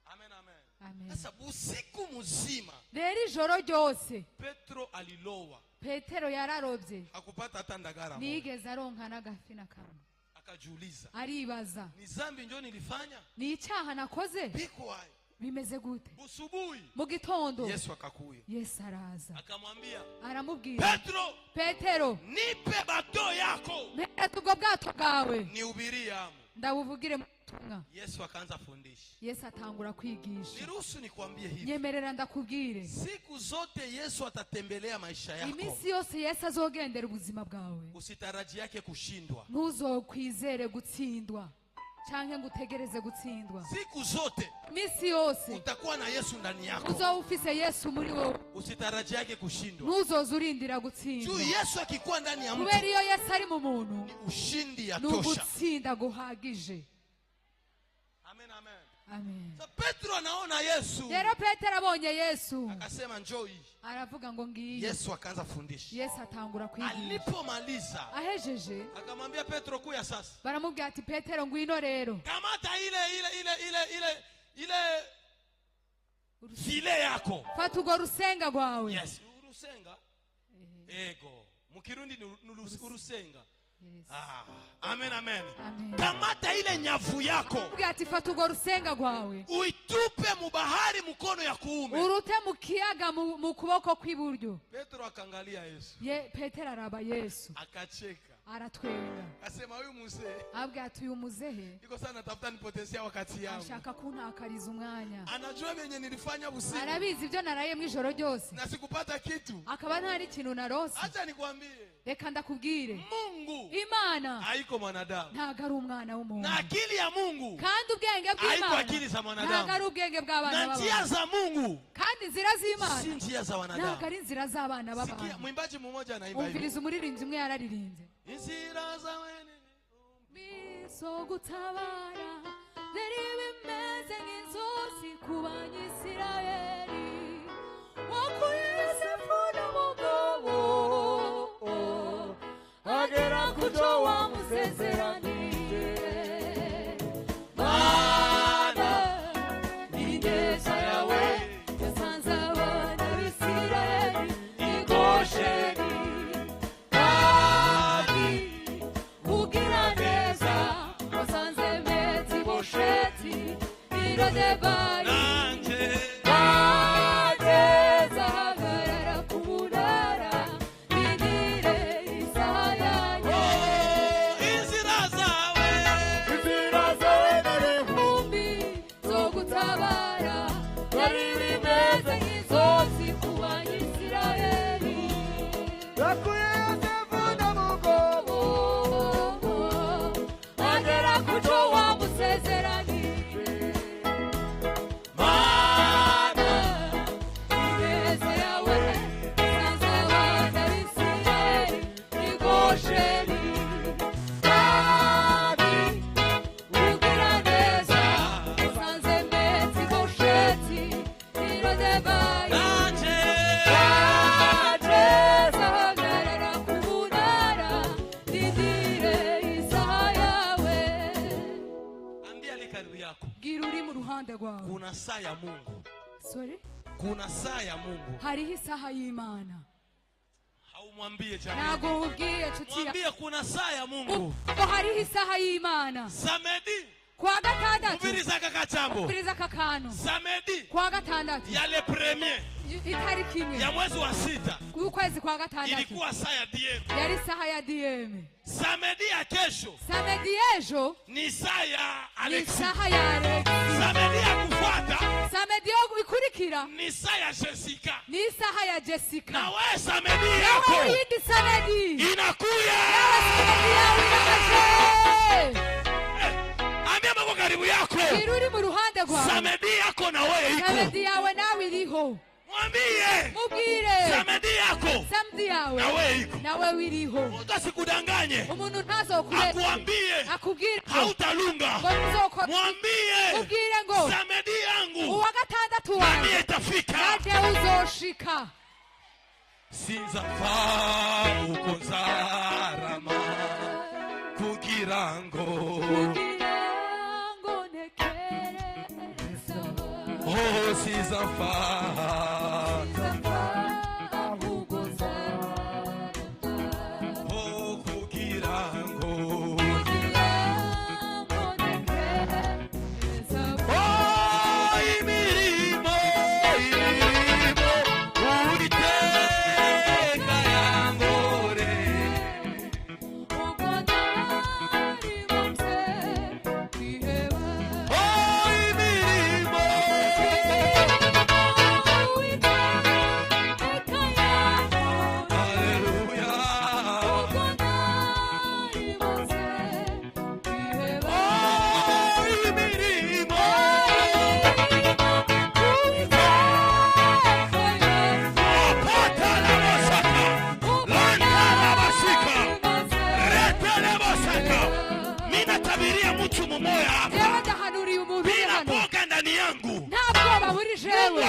Amen, amen. Amen. Sasa usiku mzima, rero ijoro ryose Petro alilowa, Petero yararobye, hakupata hata ndagara moja, nigeze aronka n'agafi na kamwe. Akajiuliza, aribaza, ni zambi njo nilifanya? ni icyaha nakoze? Biko hayo bimeze gute? Busubuhi mu gitondo Yesu akakuya, Yesu araza, akamwambia, aramubwira, Petero, nipe bato yako, mpereza ubwo bwato bwawe nihubirie amo, ndabuvugire mu butumwa. Yesu akaanza fundisha. Yesu atangura kwigisha. Niruhusu nikwambie hivi, nyemerera ndakubwire, siku zote Yesu atatembelea maisha yako, iminsi yose Yesu azogendera ubuzima bwawe. Usitarajie yake kushindwa, ntuzokwizere gutsindwa canke ngo utegereze gutsindwa. Siku zote, iminsi yose utakuwa na Yesu ndani yako, uzoba ufise Yesu muri wowe. Usitarajie yake kushindwa, ntuzoza urindira gutsindwa. juu Yesu akikuwa ndani ya mtu, kubera iyo Yesu ari mu muntu, ni ushindi ya tosha, n'ugutsinda guhagije. Amen, amen. Amen. So Petro anaona Yesu, rero Petero abonye Yesu, akasema njoo hii. aravuga ngo ngiye. Yesu akaanza fundisha. Yesu atangura kwigisha. Alipomaliza, ahejeje, akamwambia Petro, kuya sasa. baramubwira ati, Petero ngwino rero, kamata ile file yako, fata urwo rusenga rwawe. Yes, urusenga, ego mukirundi ni urusenga. Yes. Amen, amen. Amen. Kamata ile nyavu yako, ati fata urwo rusenga rwawe, uitupe mu bahari mukono ya kuume, urute mu kiyaga mu kuboko kw'iburyo. Petro akangalia Yesu, Petero araba Yesu, akacheka, aratwenga, akasema huyu mzee, abwira ati uyu muzehe niko sana tafuta nipotesia wakati yangu, ashaka kuntakariza umwanya. Anajua venye nilifanya usiku, arabizi ibyo naraye mu ijoro ryose na sikupata kitu, akaba nta n'ikintu narose. acha nikwambie, reka ndakubwire, Mungu, Imana haiko mwanadamu, ntago ari umwana w'umuntu, na akili ya Mungu kandi ubwenge haiko bw'Imana akili za mwanadamu, ntago ari ubwenge bw'abana na njia b'abantu, za Mungu kandi inzira z'Imana si njia za wanadamu, ntago ari inzira z'abana b'abantu. Sikia, mwimbaji mmoja anaimba hivi, umviriza umuririmbyi umwe yararirimbye, inzira za wene biso gutabara zari bimeze nk'inzozi ku Banyisirayeli, wakuye Yosefu n'umugabo agera ku cyo wamusezeranije. Mana, ineza yawe yasanze abana b'Isirayeli i Gosheni, kandi ugira neza wasanze Mefiboshethi i Lodebari, nanje ageza ruhande rwawe. Kuna saa ya Mungu. Sorry? Kuna saa ya Mungu. Hariho isaha y'Imana. Haumwambie jamani. Nago ubwiye nshuti. Mwambie kuna saa ya Mungu. Hariho isaha y'Imana. Samedi. Kwa gatandatu. Ubiriza kakachambo. Ubiriza kakano. Samedi. Kwa gatandatu. Yale premier. Itariki imwe. Ya mwezi wa 6. Ukwezi kwa gatandatu. Ilikuwa saa ya DM. Yari saha ya DM. Samedi ya kesho. Samedi ejo. Ni saa ya Alex. Ni saha ya Alex. Samedi ya kufuata. Samedi ikurikira. Ni saa ya Jessica. Ni saha ya Jessica. Na wewe samedi yako. Na wewe hii samedi. Inakuya. Samedi yako inakaje. Ambia mko karibu yako. Kiruri mu ruhande rwawe. Samedi yako na wewe iko. Samedi yawe nawe iriho. Mwambie. Mubwire. Samedi yako. Samedi yawe. Na wewe iko. Na wewe iriho. Usikudanganye. Umuntu ntazokureka. Akuambie. Akubwire. Hautalunga. Mwambie. Mubwire ngo. Samedi yangu. Uwa gatandatu wawe. Nami itafika. Nade uzoshika. Sinza fa ukonzarama. Kugirango. Oh, sinza fa.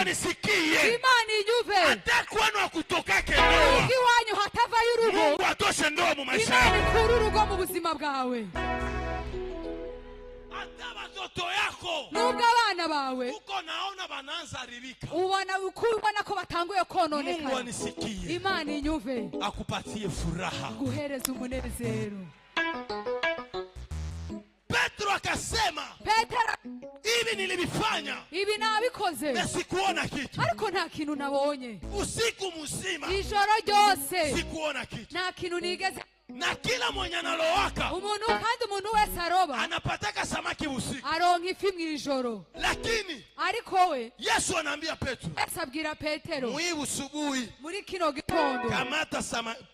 Nisikie. Imani inyuve. Atakwano kutoka kendoa. Ukiwanyu hatava y'urugo. Mungu atoshe ndoa mu maisha yako. Imani kuru urugo mu buzima bwawe. Hata watoto yako. Nubwo abana bawe. Uko naona banaanza haribika. Ubona ko batanguye kononeka. Mungu anisikie. Imani inyuve. Akupatie furaha. Guhereza umunezero. Petro akasema. Petero. Ibi nilibifanya. Ibi nabikoze. Na sikuona kitu. Ariko nta kintu nabonye. Usiku mzima. Ijoro ryose. Sikuona kitu. Nta kintu nigeze. Na kila mwenye analowaka. Umuntu wese aroba. Anapataka samaki usiku. Aronka ifi mwijoro. Lakini. Ariko we. Yesu anaambia Petro. Asabwira Petero. Mwibu subuhi. Muri kino gitondo. Kamata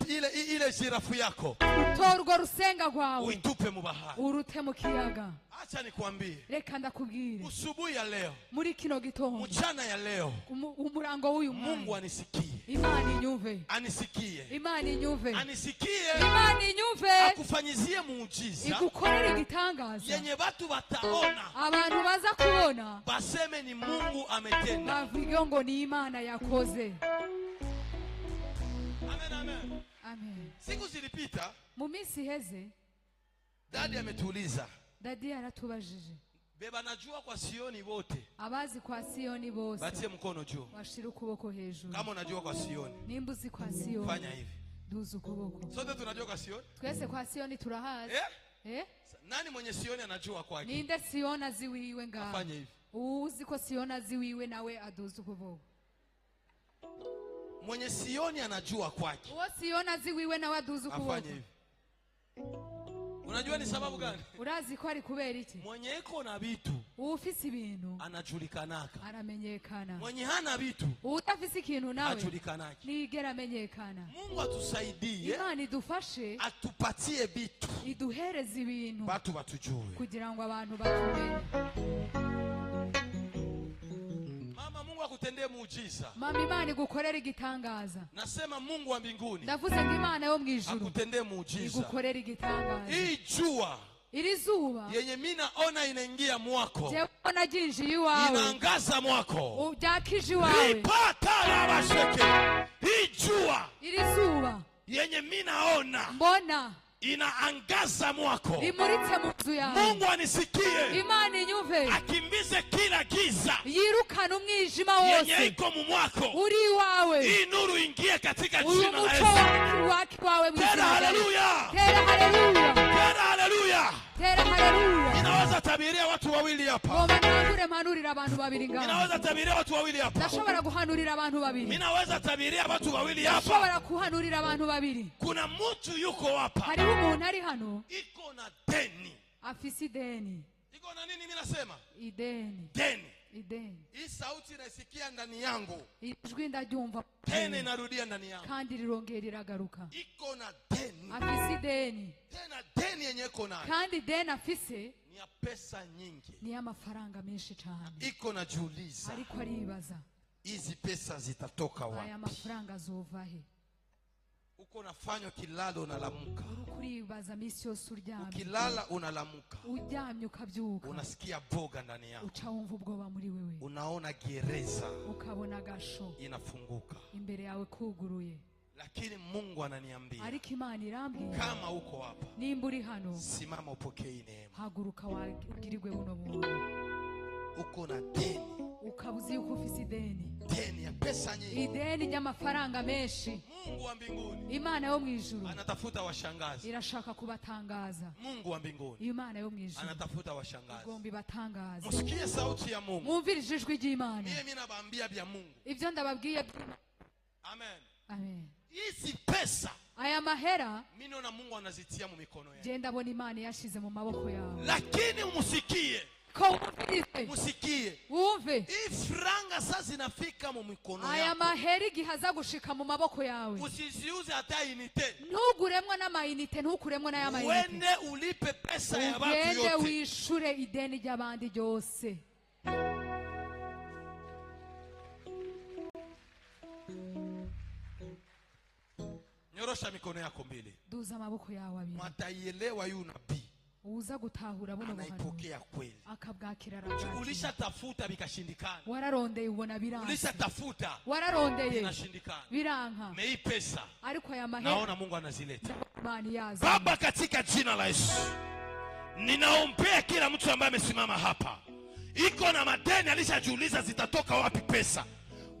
ile jirafu yako. Utorgo rusenga rwawe. Uitupe mu bahari. Urute mu kiyaga. Acha nikwambie. Reka ndakubwire. Usubuhi ya leo. Muri kino gitondo. Mchana ya leo. Umurango w'uyu mwanya. Mungu anisikie. Imani inyuve. Anisikie. Imani inyuve. Anisikie. Imani inyuve. Akufanyizie muujiza. Igukorere igitangaza. Yenye watu wataona. Abantu baza kubona. Baseme ni Mungu ametenda. Bavuge ngo ni Imana yakoze. Amen, amen. Amen. Siku zilipita. Mu minsi heze. Dadi ametuuliza. Dadi aratubajije. Beba najua kwa Sioni wote. Abazi kwa Sioni bose. Batie mkono juu. Washira ukuboko hejuru. Kama unajua kwa Sioni. Nimbuzi kwa Sioni. Fanya hivi. Duza ukuboko. Sote tunajua kwa Sioni? Twese kwa Sioni turahazi. Nani mwenye Sioni anajua kwake? Ninde Siona ziwiwe ngaho. Fanya hivi. Uzi ko Siona ziwiwe nawe aduza ukuboko. Mwenye Sioni anajua kwake. Uwo Siona ziwiwe nawe aduza ukuboko. Afanye hivi. Unajua ni sababu gani? Urazi ko ari kubera iki? Mwenye iko na vitu. Ufise ibintu. Anajulikanaka. Aramenyekana. Mwenye hana vitu. Utafise ikintu nawe. Ajulikanaka. Nigera amenyekana. Mungu atusaidie. Imana idufashe. Atupatie vitu. Iduhereze ibintu. Watu batujue. Kugira ngo abantu batumenye. Mama, Mungu akutendee muujiza. Mama, Imana igukorere igitangaza. Nasema Mungu wa mbinguni. Ndavuze ngo Imana yo mwijuru. Akutendee muujiza. Igukorere igitangaza. Hii jua. Iri zuba. Yenye mimi naona inaingia mwako. Je, ona jinji iwawe. Inaangaza mwako. Ujakiji wawe. Ipata la basheke. Hii jua. Iri zuba. Yenye mimi naona. Mbona. inaangaza mwako. Imuritse mu nzu yawe. Mungu anisikie. Imana inyumve. Akimbize kila giza. Yirukana umwijima wose. Yenye iko mu mwako. Uri wawe. Hii nuru ingie katika jina la Yesu. Tera haleluya. Tera haleluya. Tera haleluya. Tera haleluya. Ninaweza tabiria watu wawili hapa. Ngoma ntangure mpanurira abantu babiri ngaho. Ninaweza tabiria watu wawili hapa. Ndashobora guhanurira abantu babiri. Ninaweza tabiria watu wawili hapa. Ndashobora kuhanurira abantu babiri. Kuna mtu yuko hapa. Hariho umuntu ari hano. Iko na deni. Afisi deni. Iko na nini mimi nasema? Ideni. Deni. Ideni. Hii sauti naisikia ndani yangu. Ijwi ndaryumva. Tena inarudia ndani yangu. Kandi rirongera iragaruka. Iko na deni. Afisi deni. Tena deni yenye iko nayo. Kandi deni afise ni ya pesa nyingi. Ni amafaranga menshi cyane. Iko na jiuliza. Ariko aribaza. Hizi pesa zitatoka wapi? Aya mafaranga zova he? Uko nafanywa kilalo unalamuka. Kuribaza misi yose uryamye. Ukilala unalamuka. Uryamye ukabyuka. Unasikia boga ndani yako. Ucaumva ubwoba muri wewe. Unaona gereza. Ukabona gasho. Inafunguka. Imbere yawe kuguruye. Lakini Mungu ananiambia. Ariko Imana irambwiye. Kama uko hapa. Nimba uri hano. Simama upokee neema. Haguruka wagirirwe buno buntu. Uko na deni. Ukabuzi yuko ufise ideni. Deni ya pesa nyingi. Ideni ry'amafaranga menshi. Mungu wa mbinguni. Imana yo mwijuru. Anatafuta washangazi. Irashaka kubatangaza. Mungu wa mbinguni. Imana yo mwijuru. Anatafuta washangazi. Gombi batangaza. Musikie sauti ya Mungu. Mwumvirije ijwi ry'Imana. Mimi nabaambia bya Mungu. Ibyo ndababwiye. Amen. Amen. Hizi pesa. Aya mahera. Mimi naona Mungu anazitia mu mikono yake. Je ndabona Imana yashize mu maboko yawe. Lakini umusikie. Musikie. Uve. Hii franga sasa zinafika mu mikono yako. Aya mahera gihaza gushika mu maboko yawe. Usiziuze hata inite. Ntuguremwe n'amayinite, ntukuremwe n'aya mayinite. Wende ulipe pesa ya watu yote. Wende wishure ideni ry'abandi ryose. Nyorosha mikono yako mbili. Duza maboko yawe abiri. Mataielewa yu nabii. Uza gutahura buno buhano. Anaipokea kweli. Akabwakira ragati. Ulishatafuta bikashindikana. Wararondeye ubona biranka. Ulishatafuta. Wararondeye. Binashindikana. Biranka. Mei pesa. Ariko aya mahera. Naona Mungu anazileta. Baba, katika jina la Yesu. Ninaombea kila mtu ambaye amesimama hapa. Iko na madeni alishajiuliza zitatoka wapi pesa.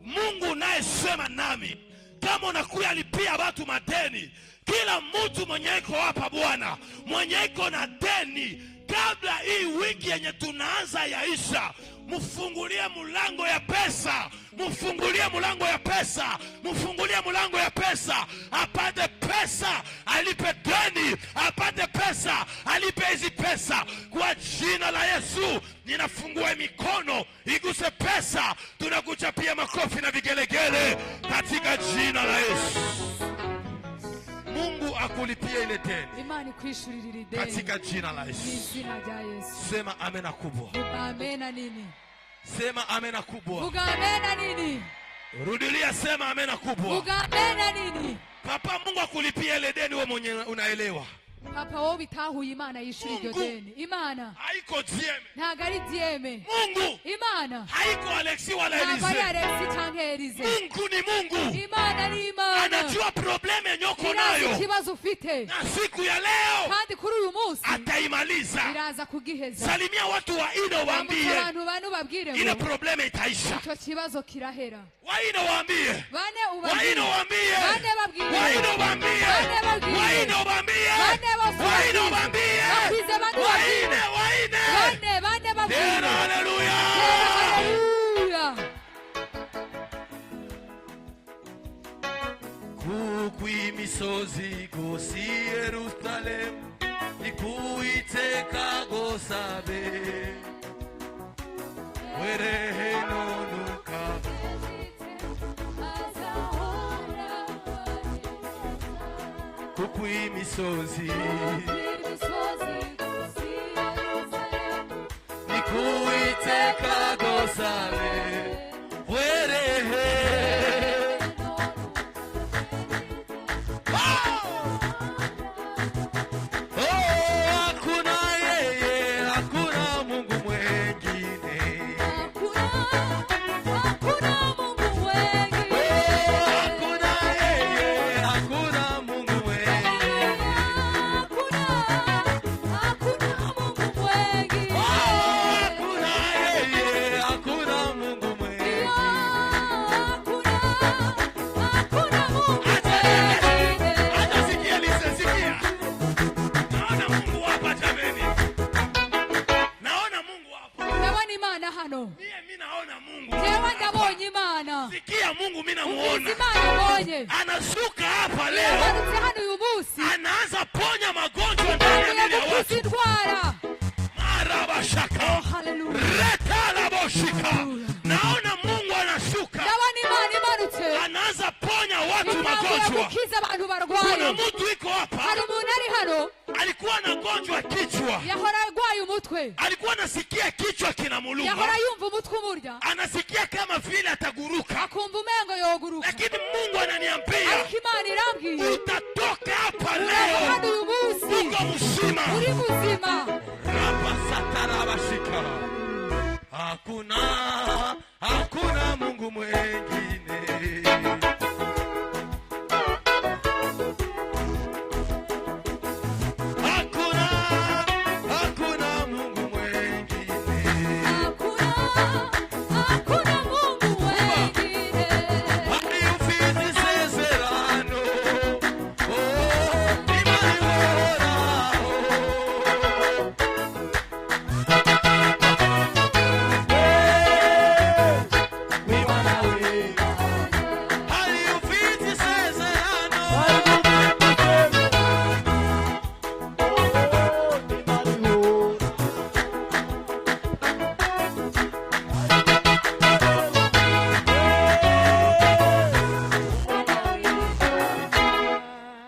Mungu naye sema nami. Kama unakuya lipia watu madeni, kila mtu mwenye iko hapa Bwana, mwenye iko na deni, kabla hii wiki yenye tunaanza yaisha, mfungulie mulango ya pesa, mfungulie mulango ya pesa, mfungulie mulango ya pesa, apate pesa, alipe deni, apate pesa, alipe hizi pesa. Kwa jina la Yesu, ninafungua mikono, iguse pesa, tunakuchapia makofi na vigelegele, katika jina la Yesu. Mungu akulipie ile deni. Imani kwishurira ideni. Katika jina la Yesu. Jina la Yesu. Sema amena kubwa. Amena nini? Sema amena kubwa. Vuga amena nini? Rudilia, sema amena kubwa. Vuga amena nini? Papa, Mungu akulipie ile deni wewe mwenyewe unaelewa. Papa, wowe bitahuye Imana yishura iryo deni. Imana haiko dieme. Ntago ari dieme. Mungu Imana haiko Alexi wala Elize. Ntago ari Alexi canke Elize. Mungu ni Mungu. Imana ni Imana. Anajua probleme nyoko nayo. Irazi kibazo ufite. Na siku ya leo kandi kuri uyu munsi ataimaliza. Iraza kugiheza. Salimia watu wa ino waambie. Abantu banu babwire ile probleme itaisha. Ico kibazo kirahera. Wa ino waambie. Bane ubabwire. Wa ino waambie. Bane babwire. Wa ino waambie. Bane babwire. Wa ino waambie. Bane babwire. Wa ino waambie. Bakize bane babwire. Bane babwire. Haleluya. Haleluya. Kukwimisozi gosi Yerusalem ikuiteka gosabe werehe nonuka kukwimisozi ikuiteka gosabe werehe anashuka hapa leo, yamanutse hano uyu munsi, anaanza ponya magonjwa ndani ya miili ya watu. indwara. Marabashaka. Oh, hallelujah. Retala boshika. Naona Mungu anashuka, ndabona Imana imanutse, anaanza ponya watu magonjwa. gukiza abantu Kuna barwaye. mtu iko hapa, Hari umuntu ari hano alikuwa na gonjwa kichwa, yahora arwaye umutwe, alikuwa anasikia kichwa kinamuluma, yahora yumva umutwe umurya, anasikia kama vile ataguruka, akumva umengo yoguruka, lakini Mungu ananiambia ariko Imana irambwiye utatoka hapa urava hano leo uyu munsi uko mzima. uri muzima. Rapasatarabashika. Hakuna Mungu mwengine. Hakuna Mungu mwengine. Hakuna Mungu mwengine. Aliufizi sezerano. Imani bora. Aliufizi sezerano.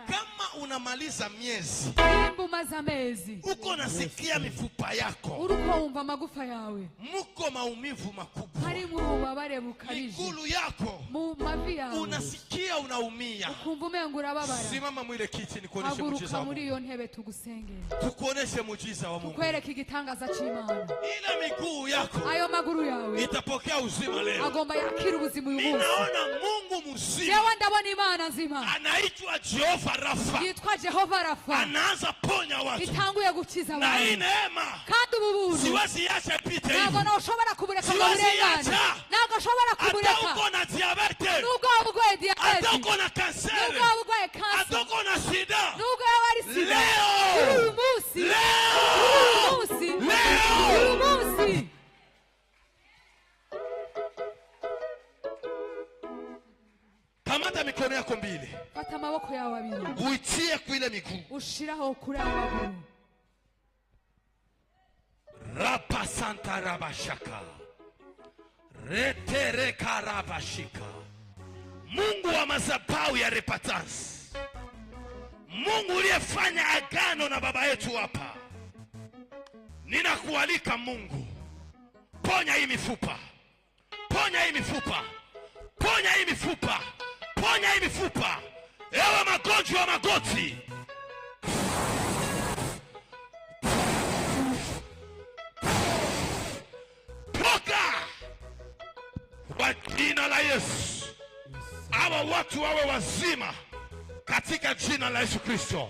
Kama unamaliza miezi Nimba umaze amezi uko nasikia mifupa yako uriko wumva amagufa yawe muko maumivu makubwa, harimo ububabare bukabije migulu yako mu mavi yawe, unasikia unaumia, ukumva umengo urababara, simama mwile kiti nikuoneshe muujiza haguruka wa muri Mungu. iyo ntebe tugusengere, Tukuoneshe muujiza wa Mungu. kwereka igitangaza c'Imana. Ile miguu yako Ayo maguru yawe itapokea uzima leo. agomba yakira ubuzima uyu munsi. Ninaona Mungu mzima Jewe ndabona Imana nzima anaitwa Jehova Rafa, yitwa Jehova Rafa, anaanza ponya watu, itanguye gukiza na hii abantu, neema kandi ubu buntu siwezi acha pite ntabwo hivi. ntushobora kubureka ngo Siwezi burengane, acha. ntabwo ushobora Hata kubureka uko na diabete, nubwo waba urwaye hata diyabete, uko na kanseri, nubwo waba urwaye hata kansa, uko na sida, nubwo waba ari sida, leo uyu munsi uyu munsi uyu munsi kamata mikono yako mbili, fata amaboko yawe abiri uitie kuile miguu. ushiraho kuri aya maguru. Rapa santa rabashaka. Retereka rabashika. Mungu wa madhabahu ya repentance, Mungu uliyefanya agano na baba yetu hapa, ninakualika Mungu, ponya hii mifupa, ponya hii mifupa, ponya hii mifupa, ponya hii mifupa. Ewe magonjwa ya magoti, toka kwa jina la Yesu. Hawa watu wawe wazima katika jina la Yesu Kristo.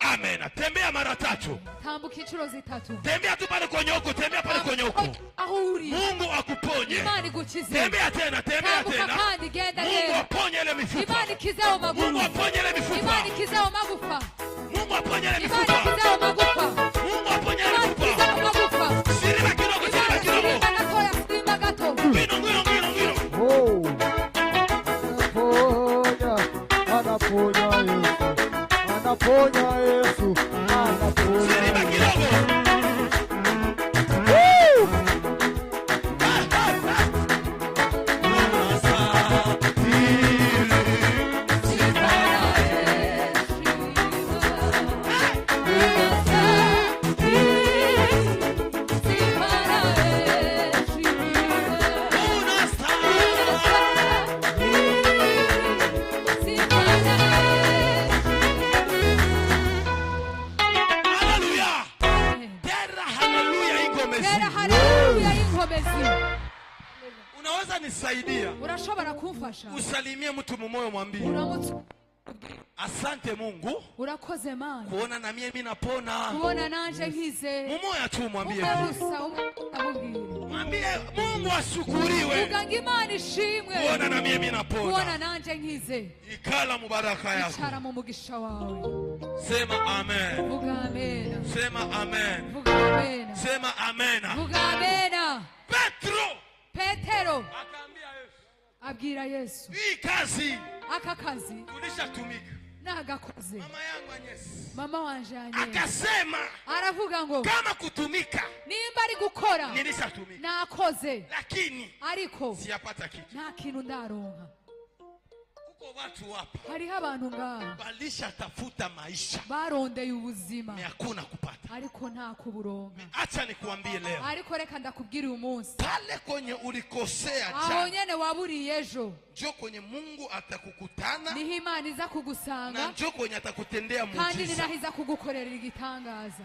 Amen. Tembea mara 3. Tambuka inshuro zitatu. Tembea tu pale kwenye huko, tembea pale kwenye huko. Aho uri Mungu akuponye. Imana igukize. Tembea tena, tembea Tambuka tena. kandi genda Mungu genda. aponye ile mifupa. Imana ikizeho maguru. Mungu aponye ile mifupa. Imana ikizeho magufa. Mungu aponye ile Imana mifupa. ikizeho magufa. Mungu aponye ile Imana mifupa. ikizeho magufa. Sirima kidogo, sirima kidogo. Imana gatoya, simba gato. Ngwino, ngwino, ngwino, ngwino. Oh, anaponya Yesu, anaponya Sirima Yesu. kidogo. Hallelujah. Tera hallelujah ingomezi. Tera haleluya y'inkomezi. Unaweza nisaidia? Urashobora kumfasha. Usalimie mtu mumoyo, mwambie Uramutse. asante Mungu Urakoze Mana. kuona na mimi napona. Kubona nanje nkize. Mumoya tu mwambie. Ugarusa umubwire. Mwambie Mungu ashukuriwe. Uganga Imana ishimwe. Kuona na mimi Kubona napona. nanje nkize. Ikala mubaraka yako. Icara mu mugisha wawe. Sema amen. Vuga amena. Sema amen. Vuga amena. Sema amen. Vuga amena. Petro Petero akaambia Yesu, abwira Yesu hii kazi aka kazi tulishatumika. nagakoze. Mama yangu Anyesi Mama wanje Anyesi akasema aravuga ngo kama kutumika nimba ari gukora nilishatumika, nakoze, lakini ariko siyapata kitu. nta kintu ndaronka. Kuko watu hapa Hariho abantu ngaho balishatafuta maisha barondeye ubuzima ni hakuna kupata, ariko nta kuburonka. acha nikuambie leo, Ariko reka ndakubwira uyu munsi, pale kwenye ulikosea aho jana nyene waburiye ejo njoo kwenye Mungu atakukutana, niho Imana iza na kugusanga njoo kwenye atakutendea kandi muujiza. ninahiza kugukorera igitangaza.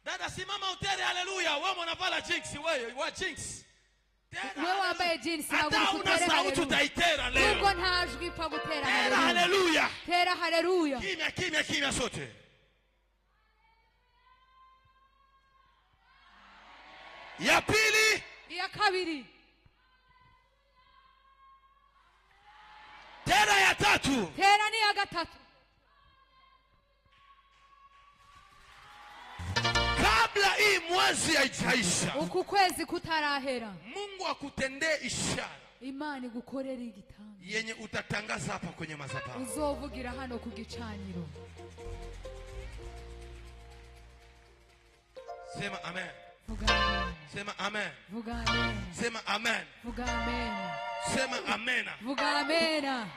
Dada simama utere haleluya. Wewe unavala jinx, wewe wa jinx. Wewe wambaye jeans na hata una sauti utaitera leo. Ubwo ntajwi pa gutera Tera haleluya. Tera haleluya. Kimya kimya kimya sote. Ya pili, ya kabiri, tera ya tatu, tera ni ya gatatu. kabla hii mwezi haijaisha, Uku kwezi kutarahera, Mungu akutendee ishara Imana igukorera igitangaza yenye utatangaza hapa kwenye madhabahu. uzovugira hano ku gicaniro. Sema amen. Vuga amen. Sema amen. Vuga amen. Sema amen. Vuga amen. Sema amena. Vuga amen.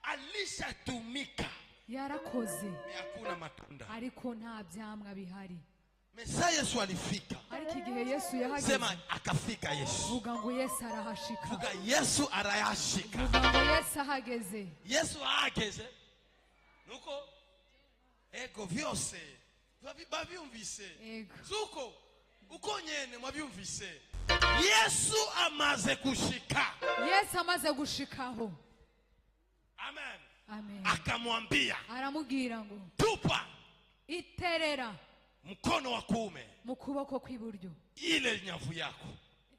Alishatumika, Yarakoze hakuna matunda. ariko nta byamwa bihari. Mesa Yesu alifika. Ariko igihe Yesu yahageze, Sema akafika Yesu. vuga ngo Yesu arahashika. Vuga Yesu arayashika. Vuga ngo Yesu ahageze. Yesu ahageze. Nuko ego vyose bavyumvise. Ego. Zuko uko nyene mwavyumvise. Yesu amaze kushika. Yesu amaze gushikaho. Amen. Amen. Akamwambia Aramubwira ngo tupa iterera mkono wa kuume mu kuboko kw'iburyo ile nyavu yako.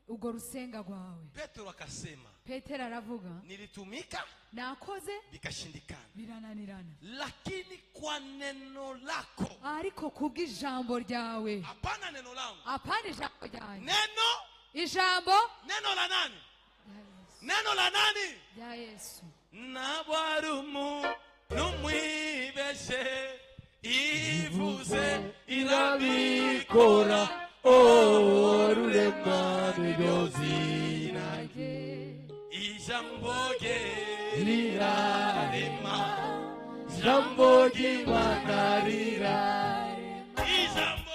ubwo rusenga rwawe. Petro akasema, Petero aravuga, nilitumika nakoze vikashindikana, birananirana, lakini kwa neno lako. ariko kubw'ijambo ryawe. Hapana neno langu, Apana ijambo ryawe, neno. ijambo Neno la nani? rya Yesu. Neno la nani? Rya Yesu. Nabwarumu numwibeshe ivuze irabikora orurema nibozina ijambo rirarema ijambo ry'Imana rirarema ijambo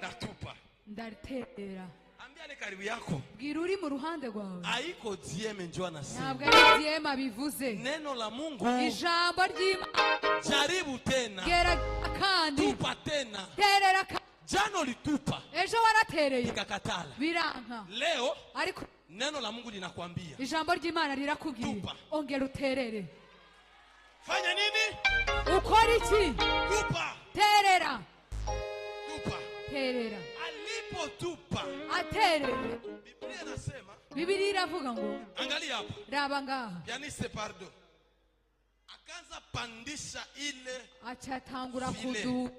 natupa. Ndariterera. Ambia ni karibu yako. Bwira uri mu ruhande rwawe. Haiko dieme njoo anasema. Ntabwo ari diema bivuze. Neno la Mungu. Ijambo ry'Imana. Jaribu tena. Gera kandi. Tupa tena. Terera kandi. Jana ulitupa. Ejo waratereye. Ikakatala. Biranka. Leo ariko neno la Mungu linakwambia. Ijambo ry'Imana rirakubwira. Ongera uterere. Fanya nini? Ukora iki? Tupa. terera tupa. terera Alipotupa, aterere. Biblia inasema, Biblia iravuga ngo angalia hapa, raba ngaha yanise pardon, akaanza pandisha ile acatangura File. kudu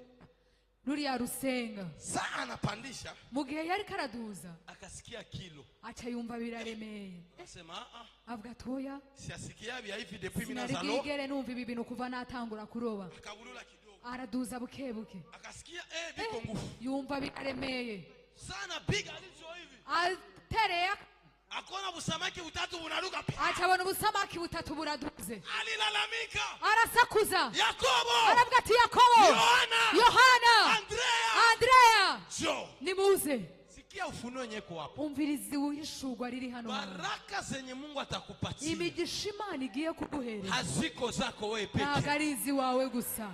ruriya rusenga. saa anapandisha, Mu gihe yari karaduza akasikia kilo, aca yumva biraremeye, akasema avuga atoya siasikia vya hivi depuis mina sinari zalo, bwigere numva ibi bintu kuva natangura kuroba. akabulula kidogo, Araduza buke buke, akasikia biko nguvu yumva biraremeye, sana, piga alicho hivi, atereye akona busamaki butatu bunaruka, aca abona ubusamaki butatu buraduze, alilalamika, arasakuza Yakobo, aravuga ati Yakobo, Yohana, Andrea, jo, nimuze. sikia ufunuo nyeko hapo, Umvirizi uhishurwa riri hano hantu. baraka zenye Mungu atakupatia Imigisha Imana igiye kuguhereza haziko zako wewe ntabwo peke. ari iziwawe gusa.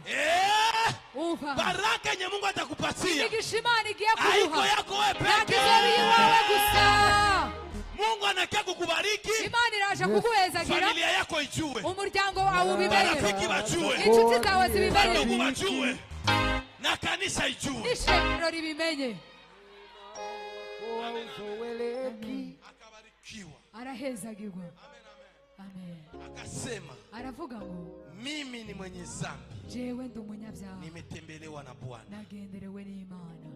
Umva, Baraka yenye Mungu atakupatia imigisha Imana igiye haiko kuguha yako wewe ntabwo peke. izoba iyiwawe gusa. Mungu anakia kukubariki, Imana iraje kuguhezagira, familia yako ijue, umuryango wawe ubimenye, marafiki bajue, inshuti zawe zibimenye, ndugu bajue, na kanisa ijue. n'ishengero ribimenye. Akabarikiwa, Arahezagirwa. Amen. akasema Aravuga ngo mimi ni mwenye dhambi, jewe ndi umunyabyaha, nimetembelewa na Bwana. nagenderewe n'Imana.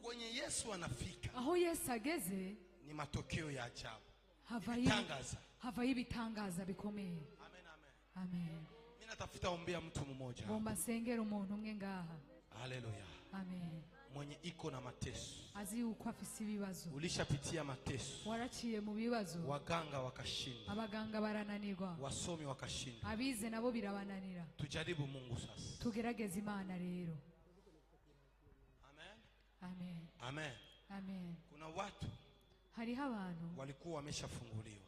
Kwenye Yesu anafika Aho Yesu ageze ni matokeo ya ajabu, havayo tangaza. ibitangaza bikomeye. Amen, amen. Amen. Mimi natafuta ombea mtu mmoja, Ngomba nsengera umuntu umwe ngaha. haleluya, Amen. mwenye iko na mateso, Azi yuko afise ibibazo, ulishapitia mateso, waraciye mu bibazo, waganga wakashinda, abaganga barananirwa, wasomi wakashinda. abize nabo birabananira. Tujaribu Mungu sasa. Tugerageze Imana rero. Amen, Amen. amen. Amen. Kuna watu Hariho abantu walikuwa wameshafunguliwa,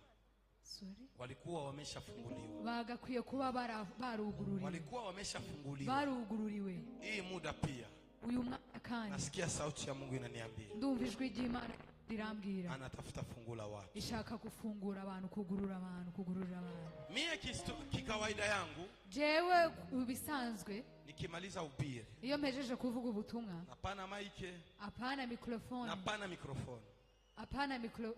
walikuwa wameshafunguliwa, bagakwiye kuba barugururiwe, walikuwa wameshafunguliwa. barugururiwe. Hii muda pia Uyu mwaka kandi nasikia sauti ya Mungu inaniambia ndumva ijwi ry'Imana rirambwira anatafuta fungula watu. ishaka gufungura abantu, kugurura abantu. Mie kikawaida yangu Jewe ubisanzwe nikimaliza ubiri, iyo mpejeje kuvuga ubutumwa, napana maike, apana mikrofoni, napana mikrofoni,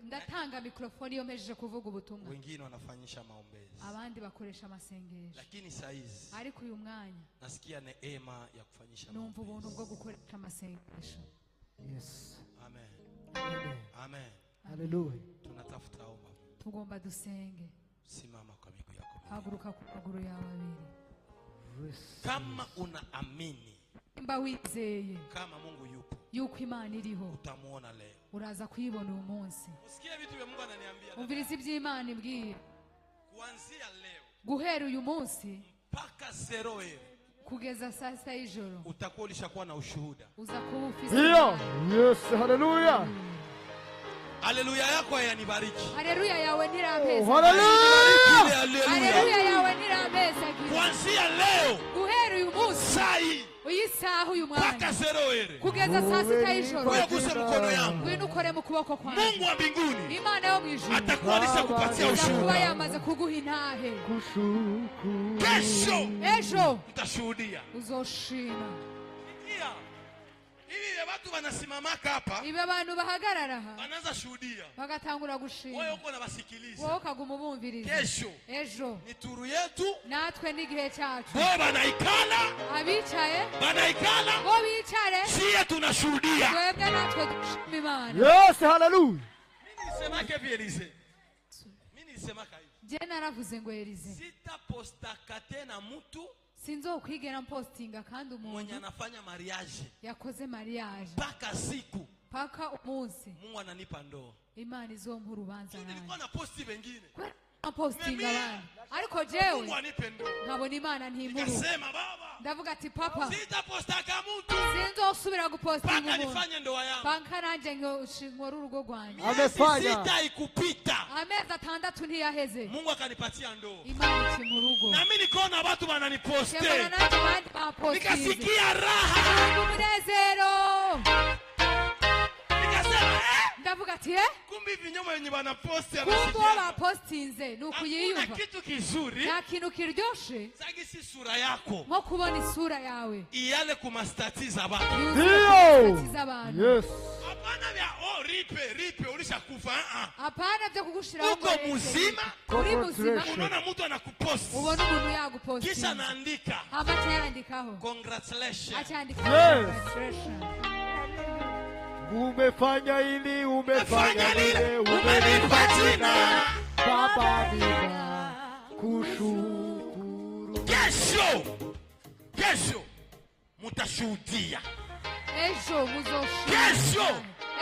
ndatanga mikrofoni iyo mpejeje kuvuga ubutumwa, wengine wanafanyisha maombezi, abandi bakoresha amasengesho. lakini saizi Ariko uyu mwanya nasikia neema ya kufanyisha numva ubuntu maombezi. bwo gukoresha amasengesho. Yes. Amen, Amen. amen. Hallelujah. Tunatafuta omba. Tugomba dusenge. Simama kwa miguu yako. Haguruka ku maguru yawe abiri. Yes. Kama unaamini Imba wizeye kama Mungu yupo, yuko Imana iriho, utamuona leo. uraza kuyibona uyu munsi. Usikie vitu vya Mungu ananiambia. Umviriza iby'Imana imbwira. Kuanzia leo Guhera uyu munsi mpaka 0 kugeza saa sita y'ijoro utakuwa ulishakuwa na ushuhuda. uza kuba ufise Yeah. Yes. Hallelujah. Haleluya yako yanibariki. Haleluya yawe nirambeza. Hallelujah. Haleluya yawe nirambeza. Kuanzia leo Guhera uyu munsi sai uyisaha uyu mpaka mwanya 0 kugeza saa sita y'ijoro wewe guse mkono yangu. ngwino ukore mu kuboko kwanjye. Mungu wa mbinguni Imana yo mu ijuru atakuwa alishakupatia kuba ushuhuda. yamaze kuguha intahe. Kushukuru. Kesho Ejo mtashuhudia. uzoshima. Sikia. Hivi watu wanasimamaka hapa Ibe abantu bahagarara aha wanaanza shuhudia. bagatangura Wewe gushima, uko na basikiliza. wowe ukaguma ubumviriza. Kesho Ejo ni turu yetu. natwe n'igihe cyacu, Bo banaikala, abicaye banaikala. bo bicare, Sie tunashuhudia. twebwe natwe dushima Imana. Yes. Hallelujah. Mimi nisemake hivi Elise. Mimi nisemaka hivi. Je naravuze ngo Elize Sitapostaka tena mtu sinzokwigera mpostinga kandi mwenye umuntu anafanya mariage yakoze mariage mpaka siku paka umunsi Mungu ananipa ndoo. Imana izompa urubanza Nilikuwa nanjye. na posti wengine. Postinga abandi ariko Mungu jewe anipe ndoo. nkabona Imana ntimpuru. Nikasema baba, Ndavuga ati papa sitapostaka mtu sinzosubira gupostinga mpaka umuntu nifanye ndoa yangu. banka nanjye nkora urugo rwanjye. Amefanya. Sita ikupita. Amezi 6 ntiyaheze Mungu akanipatia ndoo. Imana iki mu rugo. Na mimi nikaona watu wananiposte. Shemana nanjye abandi bapostinze. Nikasikia raha. Umunezero. Nikasema Ndavuga ati kumbe vinyoma yenye bana post kumbe anasikia bapostinze hakuna nukuyiyumva kitu kizuri nta kintu kiryoshe zagi si sura yako nko kubona isura yawe iyale kumastatiza abantu Ndio. z'abantu. Yes. hapana vya ripe ulishakufa Apana byo kugushiraho uko muzima uri muzima unaona mtu anakupost ubona umuntu kisha yagupostinze naandika hama cyandikaho congratulations acyandika Yes. congratulations. Umefanya hili, umefanya lile, umenipa jina. Baba nina kushukuru. Kesho mutashuhudia. Ejo muzoshima. Kesho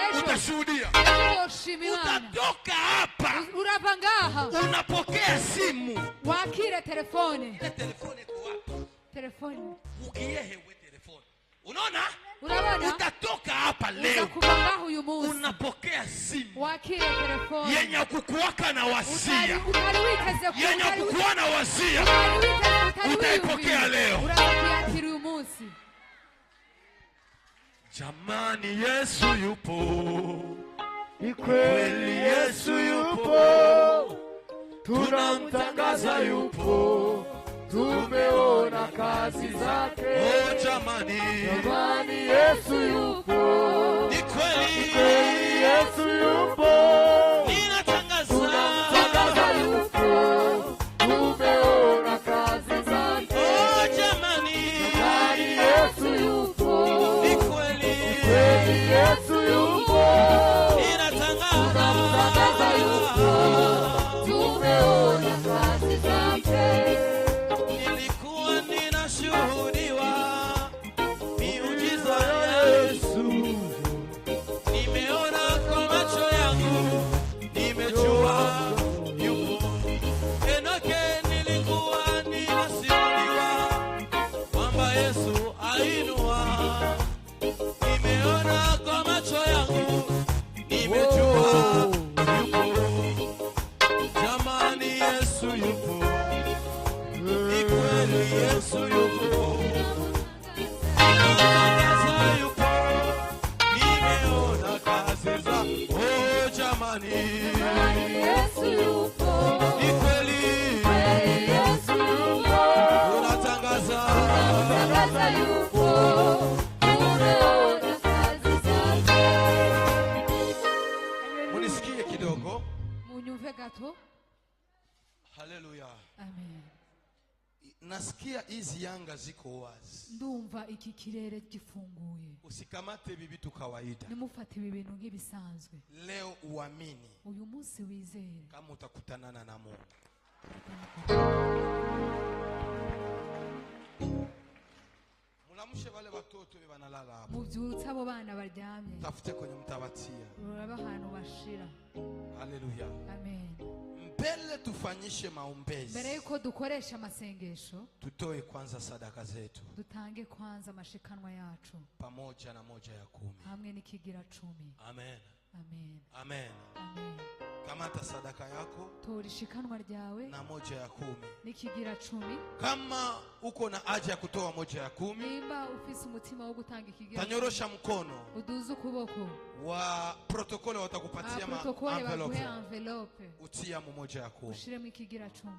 Ejo utashuhudia. muzoshima Imana. Utatoka hapa Urava ngaha unapokea simu. wakire telefone. Telefone iko wapi? Telefone. Ukiyehewe telefone. Unaona? Urabona? Utatoka hapa leo Uzakuva ngaha uyu munsi unapokea simu wakire telefone. yenye kukuwaka na wasia. Utari witeze ku Yenye kukuwa na wasia. Utaipokea leo. Urakuyakira uyu munsi. Jamani, Yesu yupo. Ni kweli Yesu yupo. Tunamtangaza yupo. Tumeona kazi zake. Oh jamani, Jamani Yesu yupo. ni kweli Yesu yupo. ninatangaza. Tunamtangaza yupo. Tumeona kazi zake. Oh jamani, Jamani Yesu yupo. ni kweli Yesu yupo. ninatangaza. Tumeona kazi zake. Nilikuwa ninashuhudiwa miujiza ya Yesu. Nimeona kwa macho yangu, nimejua yupo. Enoke nilikuwa ninasimuliwa kwamba Yesu ainua. Nimeona kwa macho yangu, nimejua yupo. Jamani, Yesu yupo. Ni kweli Yesu yupo. Ninatangaza yupo. Nimeona kazi za. Oh jamani, Yesu yupo. ni kweli Yesu yupo. unatangaza. Tangaza yupo. Tumeona kazi zake. Munisikie kidogo. Munyumve gato. Haleluya. Amen. Nasikia hizi yanga ziko wazi. Ndumva iki kirere gifunguye. Usikamate bibi tu kawaida. Nimufate ibi bintu nk'ibisanzwe. Leo uamini Uyu munsi wizere. kama utakutanana na Mungu. Mulamshe wale watoto wanalala hapo. Mubyutse abo bana baryamye. Tafute kwenye mtawatia. Uraba ahantu bashira. Haleluya. Amen. Mbele tufanyishe maombezi. Mbere yuko dukoresha amasengesho, Tutoe kwanza sadaka zetu dutange kwanza amashikanwa yacu pamoja na moja ya 10. hamwe n'ikigira 10. Amen. Amen. Amen. Amen. Kamata sadaka yako Tora ishikanwa ryawe na moja ya 10. n'ikigira 10. Kama uko na haja ya kutoa moja ya 10, Nimba ufise umutima wo gutanga ikigira 10, tanyorosha mkono. uduze ukuboko. Wa protokole watakupatia Protokole baguhe envelope. envelope. Utia moja ya 10. Ushiremo ikigira 10.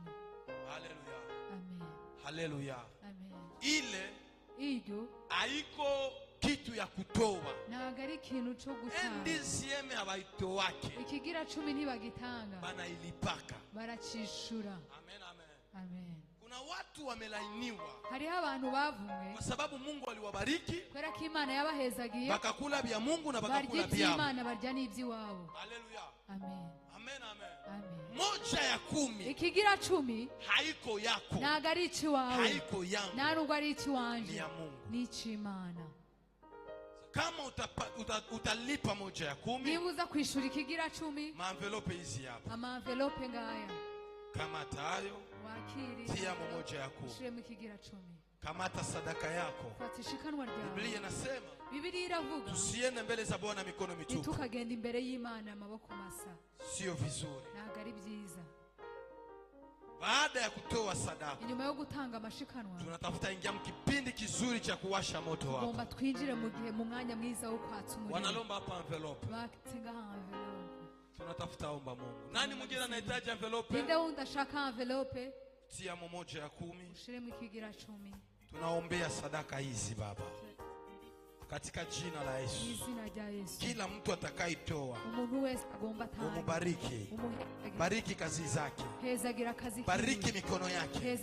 Haleluya. Amen. Haleluya. Amen. Ile Iyo haiko kitu ya kutoa. ntabwo ari ikintu cyo gutanga. NDCM abaito wake Ikigira 10 ntibagitanga, bana ilipaka. baracishura. Amen, amen. Amen. Kuna watu wamelainiwa Hariho abantu bavumwe kwa sababu Mungu aliwabariki, kubera ko Imana yabahezagiye, bakakula vya Mungu na barya bakakula vyao. iby'Imana barya n'iby'iwabo. Haleluya. Amen. Amen, amen. Amen. Moja ya 10 Ikigira 10 haiko yako, ntabwo ari icy'iwawe, haiko yangu, nta nubwo ari ni icy'iwanje, ya Mungu. ni icy'Imana. Kama utalipa moja ya 10, Niba uza kwishura ikigira 10, maenvelope hizi hapa. amaenvelope ngaya Kamata hayo, wakiri, tia moja ya 10. ushiremo ikigira 10. Kamata sadaka yako. Fata ishikanwa ryawe. Biblia inasema Biblia iravuga tusiende mbele za Bwana mikono mitupu. ntitukagenda imbere y'Imana amaboko masa, Sio vizuri. ntabwo ari byiza. Baada ya kutoa sadaka, Inyuma yo gutanga amashikanwa, tunatafuta ingia mkipindi kizuri cha kuwasha moto tugomba wako. twinjire mu mwanya mwiza wo kwatsa umuriro. Wanalomba hapa envelope. Batenga envelope. Tunatafuta omba Mungu. Nani mwingine anahitaji envelope? Ninde undashaka envelope? Tia moja ya 10. Ushiremo ikigira 10. Tunaombea sadaka hizi Baba, katika jina la Yesu. Kila mtu atakaitoa umubariki. Bariki kazi zake, bariki mikono yake,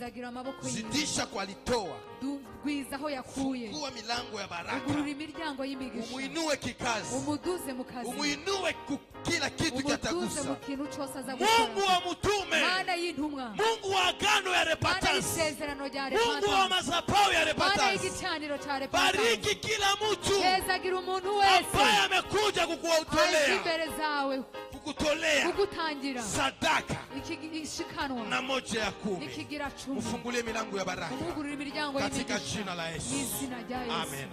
zidisha kwa alitoa, fungua milango ya baraka, umuinue kikazi, umuinue kila kitu kitagusa. Mungu wa mtume, Mungu wa agano ya repentance, Mungu wa madhabahu ya repentance, bariki kila mtu ambaye amekuja kukutolea sadaka na moja ya 10. Ufungulie milango ya baraka katika jina la Yesu. Amen.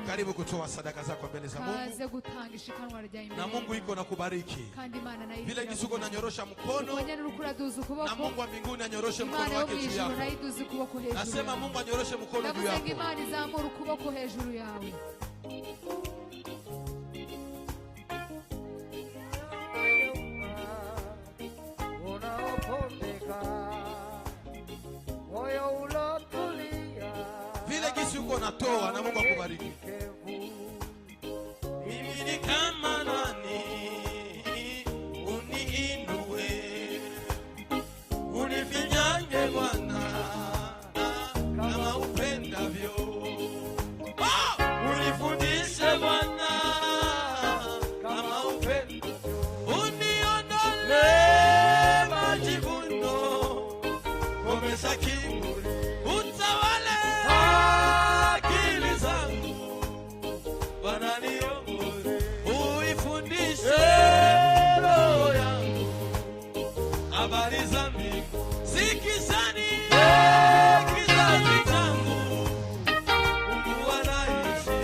Karibu kutoa sadaka zako mbele za Mungu, na Mungu iko na kubariki. Vile jisuko na nyorosha mkono, na Mungu wa mbinguni anyoroshe mkono wake juu yako. Nasema Mungu anyoroshe mkono juu yako. Vile jisuko natoa, na Mungu akubariki. Mimi ni kama nani, uniinue, unifinyange Bwana kama upendavyo. Unifundishe Bwana kama upendavyo. Uniondole majivuno, komesha kiburi, utawale akili zangu. Bwana niongoze, uifundishe roho yangu habari za mbingu. Sikizani kizazi changu, Mungu anaishi.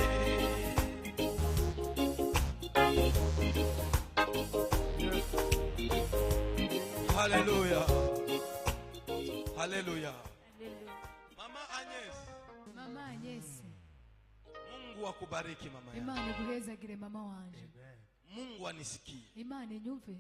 Hallelujah. Hallelujah. Mama Agnes. Mungu akubariki mama yangu. Imana iguhezagire mama wanje. Mungu anisikie. Imana inyumve.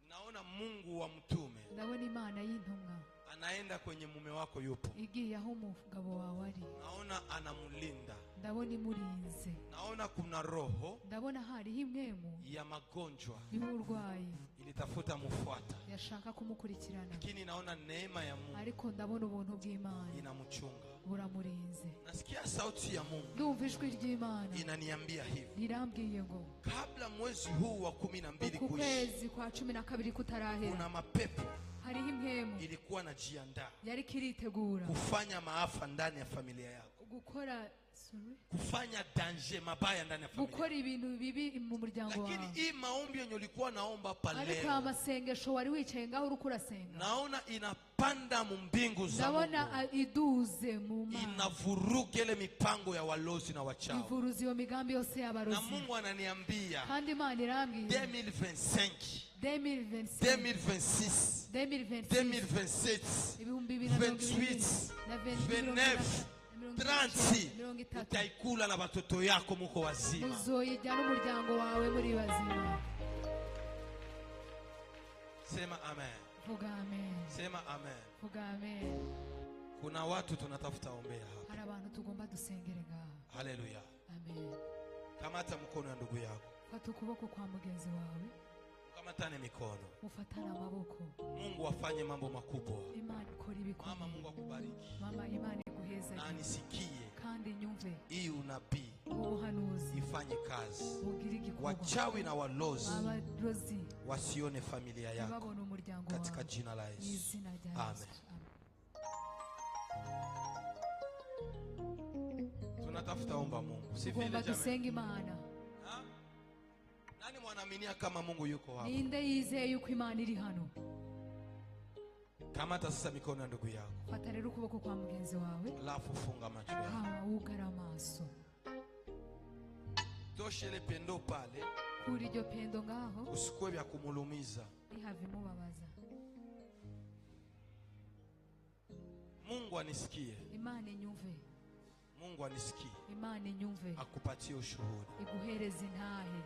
Naona Mungu wa mtume, ndabona Imana y'intumwa anaenda kwenye mume wako yupo. Igiye aho umugabo wawe ari. Naona anamulinda. Ndabona imurinze. Naona kuna roho, ndabona hari himwemu ya magonjwa y'uburwayi ilitafuta mufuata, yashaka kumukurikirana. Lakini naona neema ya Mungu, ariko ndabona ubuntu bw'Imana inamchunga, buramurinze. Nasikia sauti ya Mungu, ndumva ijwi ry'Imana inaniambia hivi, nirambwiye ngo kabla mwezi huu wa 12 kuishi, kwezi kwa 12 kutarahera, kuna mapepo hariho impemu ilikuwa najiandaa, yari kiritegura kufanya maafa ndani ya familia yako, kufanya danger mabaya ndani ya familia, gukora ibintu bibi mu muryango wawe. Lakini hii maombi yenye ulikuwa naomba pale, ariko amasengesho wari wicaye ngaho urukurasenga, naona inapanda mu mbingu za Mungu, ndabona iduze mu mana, inavuruga ile mipango ya walozi na wachawi, ivuruzi yo migambi yose y'abarozi. Na Mungu ananiambia, kandi Imana irambwiye 2025 2026 2027 28 29 30 utaikula na watoto yako muko wazima, uzoyijya n'umuryango wawe muri bazima. Sema amen. Vuga amen. Sema amen. Vuga amen. Kuna watu tunatafuta ombea hapa. Hari abantu tugomba dusengere ngaho. Haleluya. Amen. Kamata mkono ya ndugu yako, fata ukuboko kwa mugenzi wawe, kamatane mikono, mufatane amaboko. Mungu afanye mambo makubwa. Imana ikora ibikomeye. Mama, Mungu akubariki. Mama, Imana iguheza. Na nisikie kandi nyumve hii unabii ubuhanuzi ifanye kazi. Ugiriki wachawi na walozi abarozi wasione familia yako, babone umuryango katika wawe, jina la Yesu. Amen. Tunatafuta omba Mungu, si vile jamani. Dusenga Imana. Nani mwanaaminia kama Mungu yuko hapa? Ninde yizeye yuko Imana iri hano? Kamata sasa mikono ya ndugu yako, fata rero ukuboko kwa mugenzi wawe, alafu funga macho yako, ugara amaso, toshe ile pendo pale, kuri iryo pendo ngaho, usikwe bya kumulumiza, ihave mubabaza. Mungu anisikie. Imana inyumve. Mungu anisikie. Imana inyumve. Akupatie ushuhuda. Iguhereze intahe.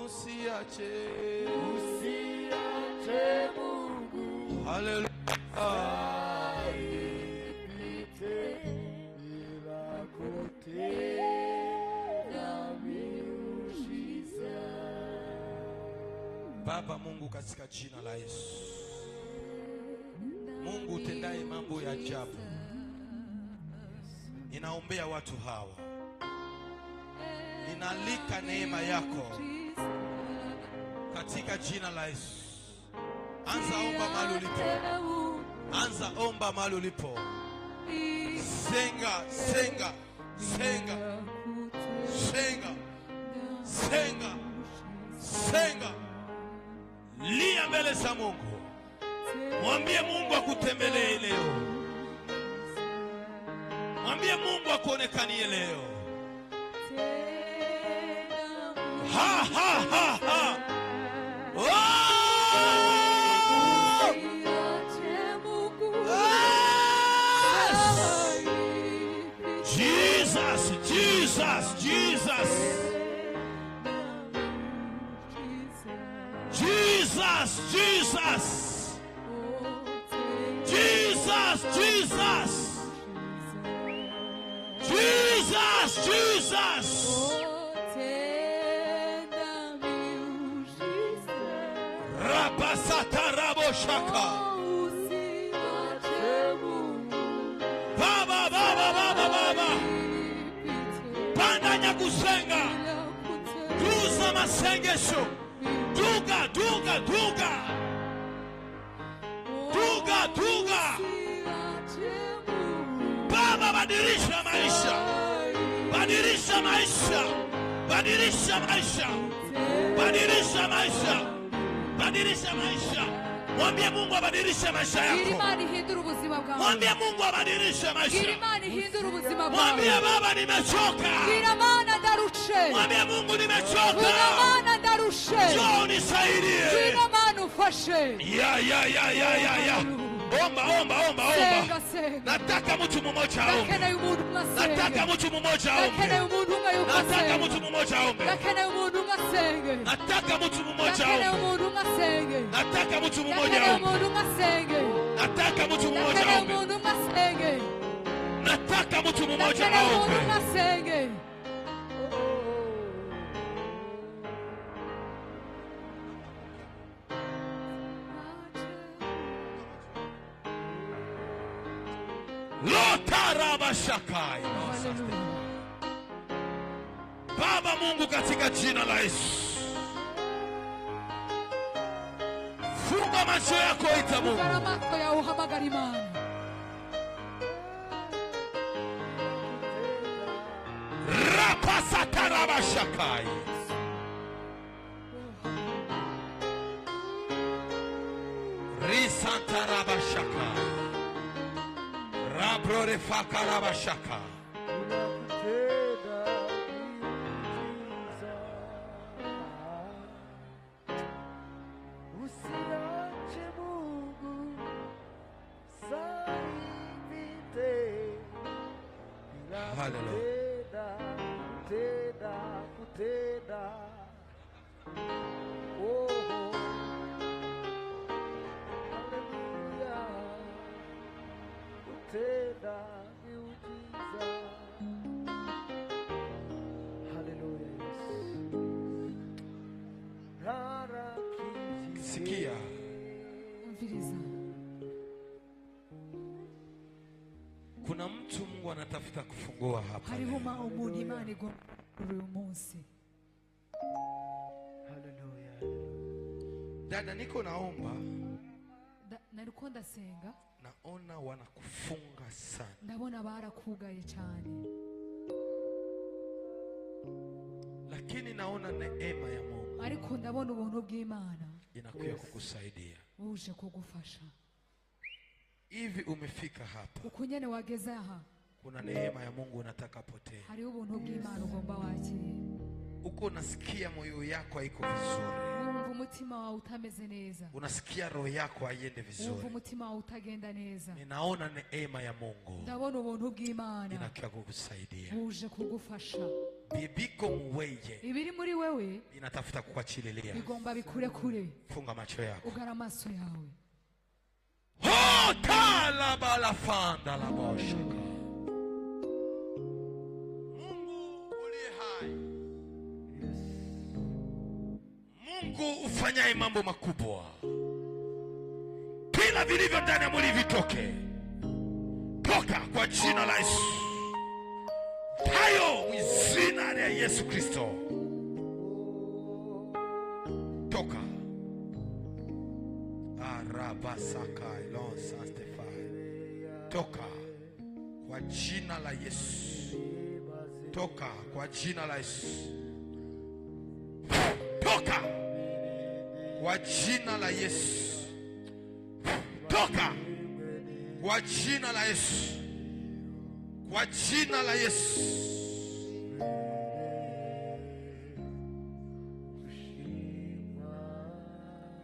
Usiache Mungu. Hallelujah. Baba Mungu, katika jina la Yesu, Mungu utendaye mambo ya ajabu, ninaombea watu hawa, ninaalika neema yako katika jina la Yesu. Anza omba mahali ulipo, anza omba mahali ulipo, senga, senga, senga, senga, senga, senga, lia mbele za Mungu, mwambie Mungu akutembelee leo, mwambie Mungu akuonekanie leo. Ha ha ha ha. Oh! Jesus, Jesus, Jesus. Jesus, Jesus. Jesus, Jesus. Jesus, Jesus. Rapasata raboshaka. Baba, baba, baba, baba. Pandanya kusenga. Duza masengesho. Duga, duga, duga. Duga, duga. Baba, badilisha maisha. Badilisha maisha. Badilisha maisha. Badilisha maisha. Badilisha maisha. Mwambie Mungu abadilishe maisha yako. Mwambie Mungu abadilishe maisha. Mwambie Baba, nimechoka. Mwambie Mungu, nimechoka. Njoo unisaidie. Ya. Omba, omba, omba, omba. Nataka mtu mmoja aombe. Nataka mtu mmoja aombe. Nataka mtu mmoja aombe. Nataka mtu mmoja aombe. Nataka mtu mmoja aombe. Nataka mtu mmoja aombe. Nataka mtu mmoja aombe. Lotarabashakai. Baba Mungu, katika jina la Yesu, funga macho yako, ita Mungu. Rapasatarabashakai. Risantarabashakai. Rabrore fakarabashaka. Usiache Mungu saidite. Hallelujah. Kutenda. Oh. Hallelujah. Kutenda miujiza. Hallelujah. Yes. Sikia. Kuna mtu Mungu anatafuta kufungua hapa. Hallelujah. Dada, niko naomba. Narukonda senga. Naona wanakufunga sana. Ndabona barakugaye cyane. Lakini naona neema ya Mungu. Ariko ndabona ubuntu bw'Imana Inakuja kukusaidia. uje kugufasha. Hivi umefika hapa. Ukunyene wageze aha. Kuna neema ya Mungu unataka potee. Hari ubuntu bw'Imana ugomba wakire. Uko nasikia moyo yako haiko vizuri. Wumva umutima wawe utameze neza, unasikia roho yako haiende wumva vizuri, umutima wawe utagenda neza, ninaona neema ya Mungu ndabona ubuntu bw'Imana inakia kukusaidia. buje kugufasha. Bibiko muweye Ibiri muri wewe inatafuta kukuachililia. bigomba bikure kure. Funga macho yako. Ugara amaso yawe. Oh, tala balafanda la boshaka. Mungu uliye hai, Mungu ufanyaye mambo makubwa, kila vilivyo ndani ya mwili vitoke, toka kwa jina la Yesu. Hayo jina la Yesu Kristo, toka. Arabasaka ilon sastefai, toka kwa jina la Yesu, toka kwa jina la Yesu, toka kwa jina la Yesu, toka kwa jina la Yesu, kwa jina la Yesu.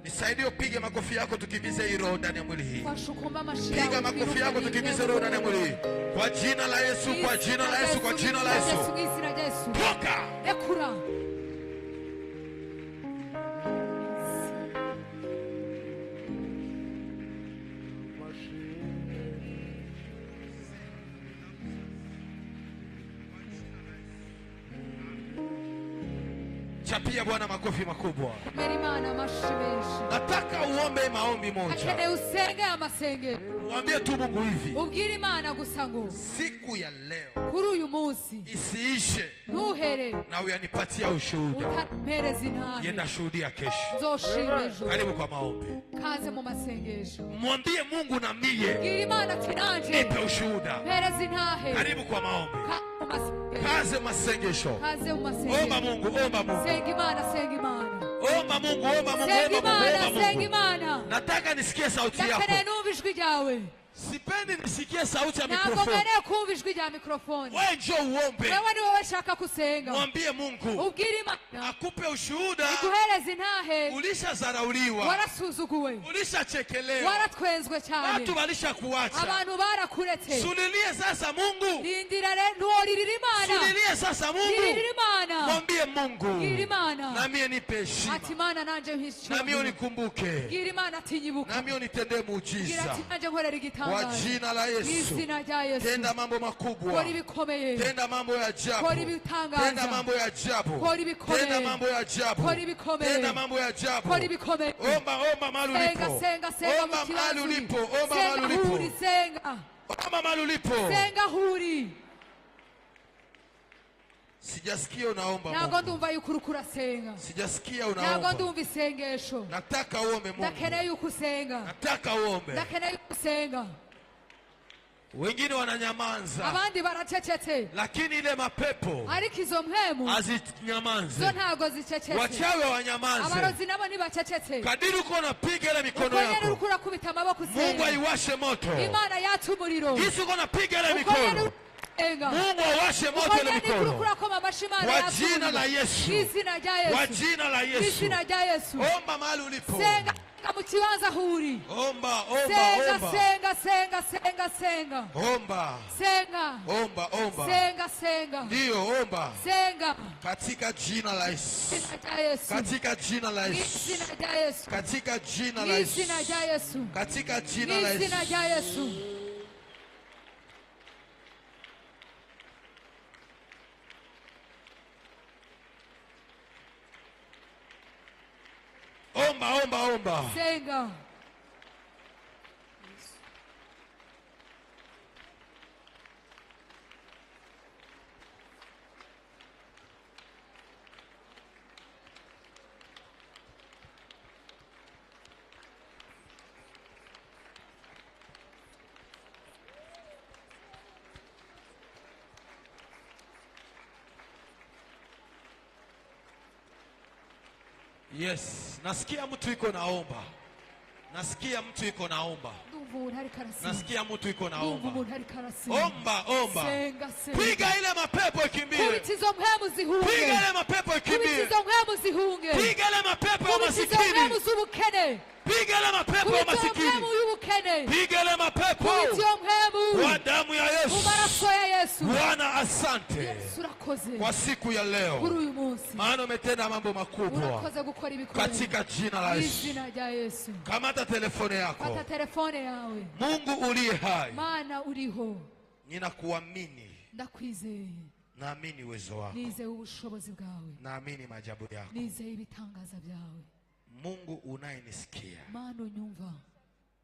Nisaidie upige makofi yako tukimize hii roho ndani ya mwili hii. Piga makofi yako tukimize roho ndani ya mwili hii. Kwa jina la Yesu, kwa jina la Yesu, kwa jina la Yesu. Toka. Ekura. Chapia Bwana makofi makubwa. Merimana mashimeshi. Nataka uombe maombi moja. Akene usenge amasenge. Mwambie tu Mungu hivi. Ubwire Imana gusa ngo siku ya leo kuri uyu munsi isiishe ntuhere na uyanipatia ushuhuda. Utampereza intahe. Yenda shuhudia kesho. Nzoshima ejo. Karibu kwa maombi. Kaze mu masengesho. Mwambie Mungu na mie. Bwira Imana ati nanje. Nipe ushuhuda. Mpereza intahe. Karibu kwa maombi. Kaze masengesho. Kaze mu masengesho. Omba Mungu, omba Mungu. Senga Imana, senga Imana. Omba Mungu, omba Mungu, Senga omba Mungu, Imana, omba senga Mungu. Imana. Nataka nisikie sauti yako. Ndakene numva ijwi ryawe. Sipendi nisikie sauti ya ntabwo mikrofoni. nkeneye kumva ijwi rya mikrofoni. Wewe njoo uombe. Wewe ni wowe shaka kusenga. Mwambie Mungu. Ubwire Imana. Akupe ushuhuda. Iguhereze intahe. Ulishazarauliwa. Warasuzuguwe. Ulishachekelewa. Waratwenzwe cyane. Watu walishakuacha. Abantu barakuretse. Sulilie sasa Mungu. Rindira nturirira Imana. Sulilie sasa Mungu. Ririra Imana. Mwambie Mungu. Bwira Imana. Na mie nipe heshima. Ati Imana nanje mpisho. Na mie unikumbuke. Bwira Imana ati nyibuka. Na mie unitendee muujiza. Bwira ati nanje nkorera igitangaza. Kwa jina la Yesu. Izina rya Yesu. Tenda mambo makubwa. Kora ibikomeye. Tenda mambo ya ajabu. Kora ibitangaza. Tenda mambo ya ajabu. Kora ibikomeye. Tenda mambo ya ajabu. Kora ibikomeye. Tenda mambo ya ajabu. Kora ibikomeye. Omba mahali ulipo. Senga Omba mahali ulipo. Omba mahali huri ulipo. senga. Omba mahali ulipo. Senga huri. Sijasikia unaomba Ntabwo Mungu. ndumva yuko urukura senga. Sijasikia Ntabwo unaomba. ndumva isengesho. Nataka uombe Mungu. Ndakeneye yuko usenga. Nataka uombe. Ndakeneye yuko usenga. Wengine wananyamaza. Abandi baracecetse. Lakini ile mapepo ariko izo mpemu azinyamanze. zo ntago zicecetse. Wachawe wanyamaze. Abarozi nabo ntibacecetse. Kadiri uko unapiga ile mikono uko nyene yako. uriko urakubita amaboko usenga. Mungu aiwashe moto. Imana yatse umuriro. Yesu uko unapiga ile mikono. Mungu awashe moto ile mikono. Kwa jina la Yesu. Kwa jina la Yesu. Omba mahali ulipo. Senga mu kibanza huri. Omba. Senga. Omba. Senga. Omba. Senga. Ndio omba. Senga. Katika jina la Yesu. Katika jina la Yesu. Katika jina la Yesu. Katika jina la Yesu. Omba. Senga. Yes, nasikia mtu iko naomba. Nasikia mtu iko naomba. ndumva umuntu ariko arasenga, Nasikia mtu iko ndumva naomba. umuntu ariko arasenga. Omba, omba. Senga, senga. Piga ile mapepo ikimbie. Kubita izo mpemu zihunge. Piga ile mapepo Kubita ikimbie. izo mpemu zihunge. Piga ile mapepo ya Kubita izo mpemu masikini. z'ubukene. Piga ile mapepo ya Kubita iyo masikini. mpemu y'ubukene. Piga ile mapepo. Kubita iyo mpemu Kwa damu ya mu Yesu. maraso ya Yesu. Bwana asante Yesu urakoze kwa siku ya kuri leo. uyu munsi. Maana umetenda mambo makubwa Urakoze gukora ibikomeye katika jina la mu Yesu. izina rya Yesu. Kamata telefone Fata yako. telefone yawe. Mungu uliye hai, Mana uriho, ninakuamini. ndakwizeye, Naamini uwezo wako. nizeye ubushobozi bwawe, Naamini maajabu yako. nizeye ibitangaza byawe. Mungu unayenisikia, Mana unyumva,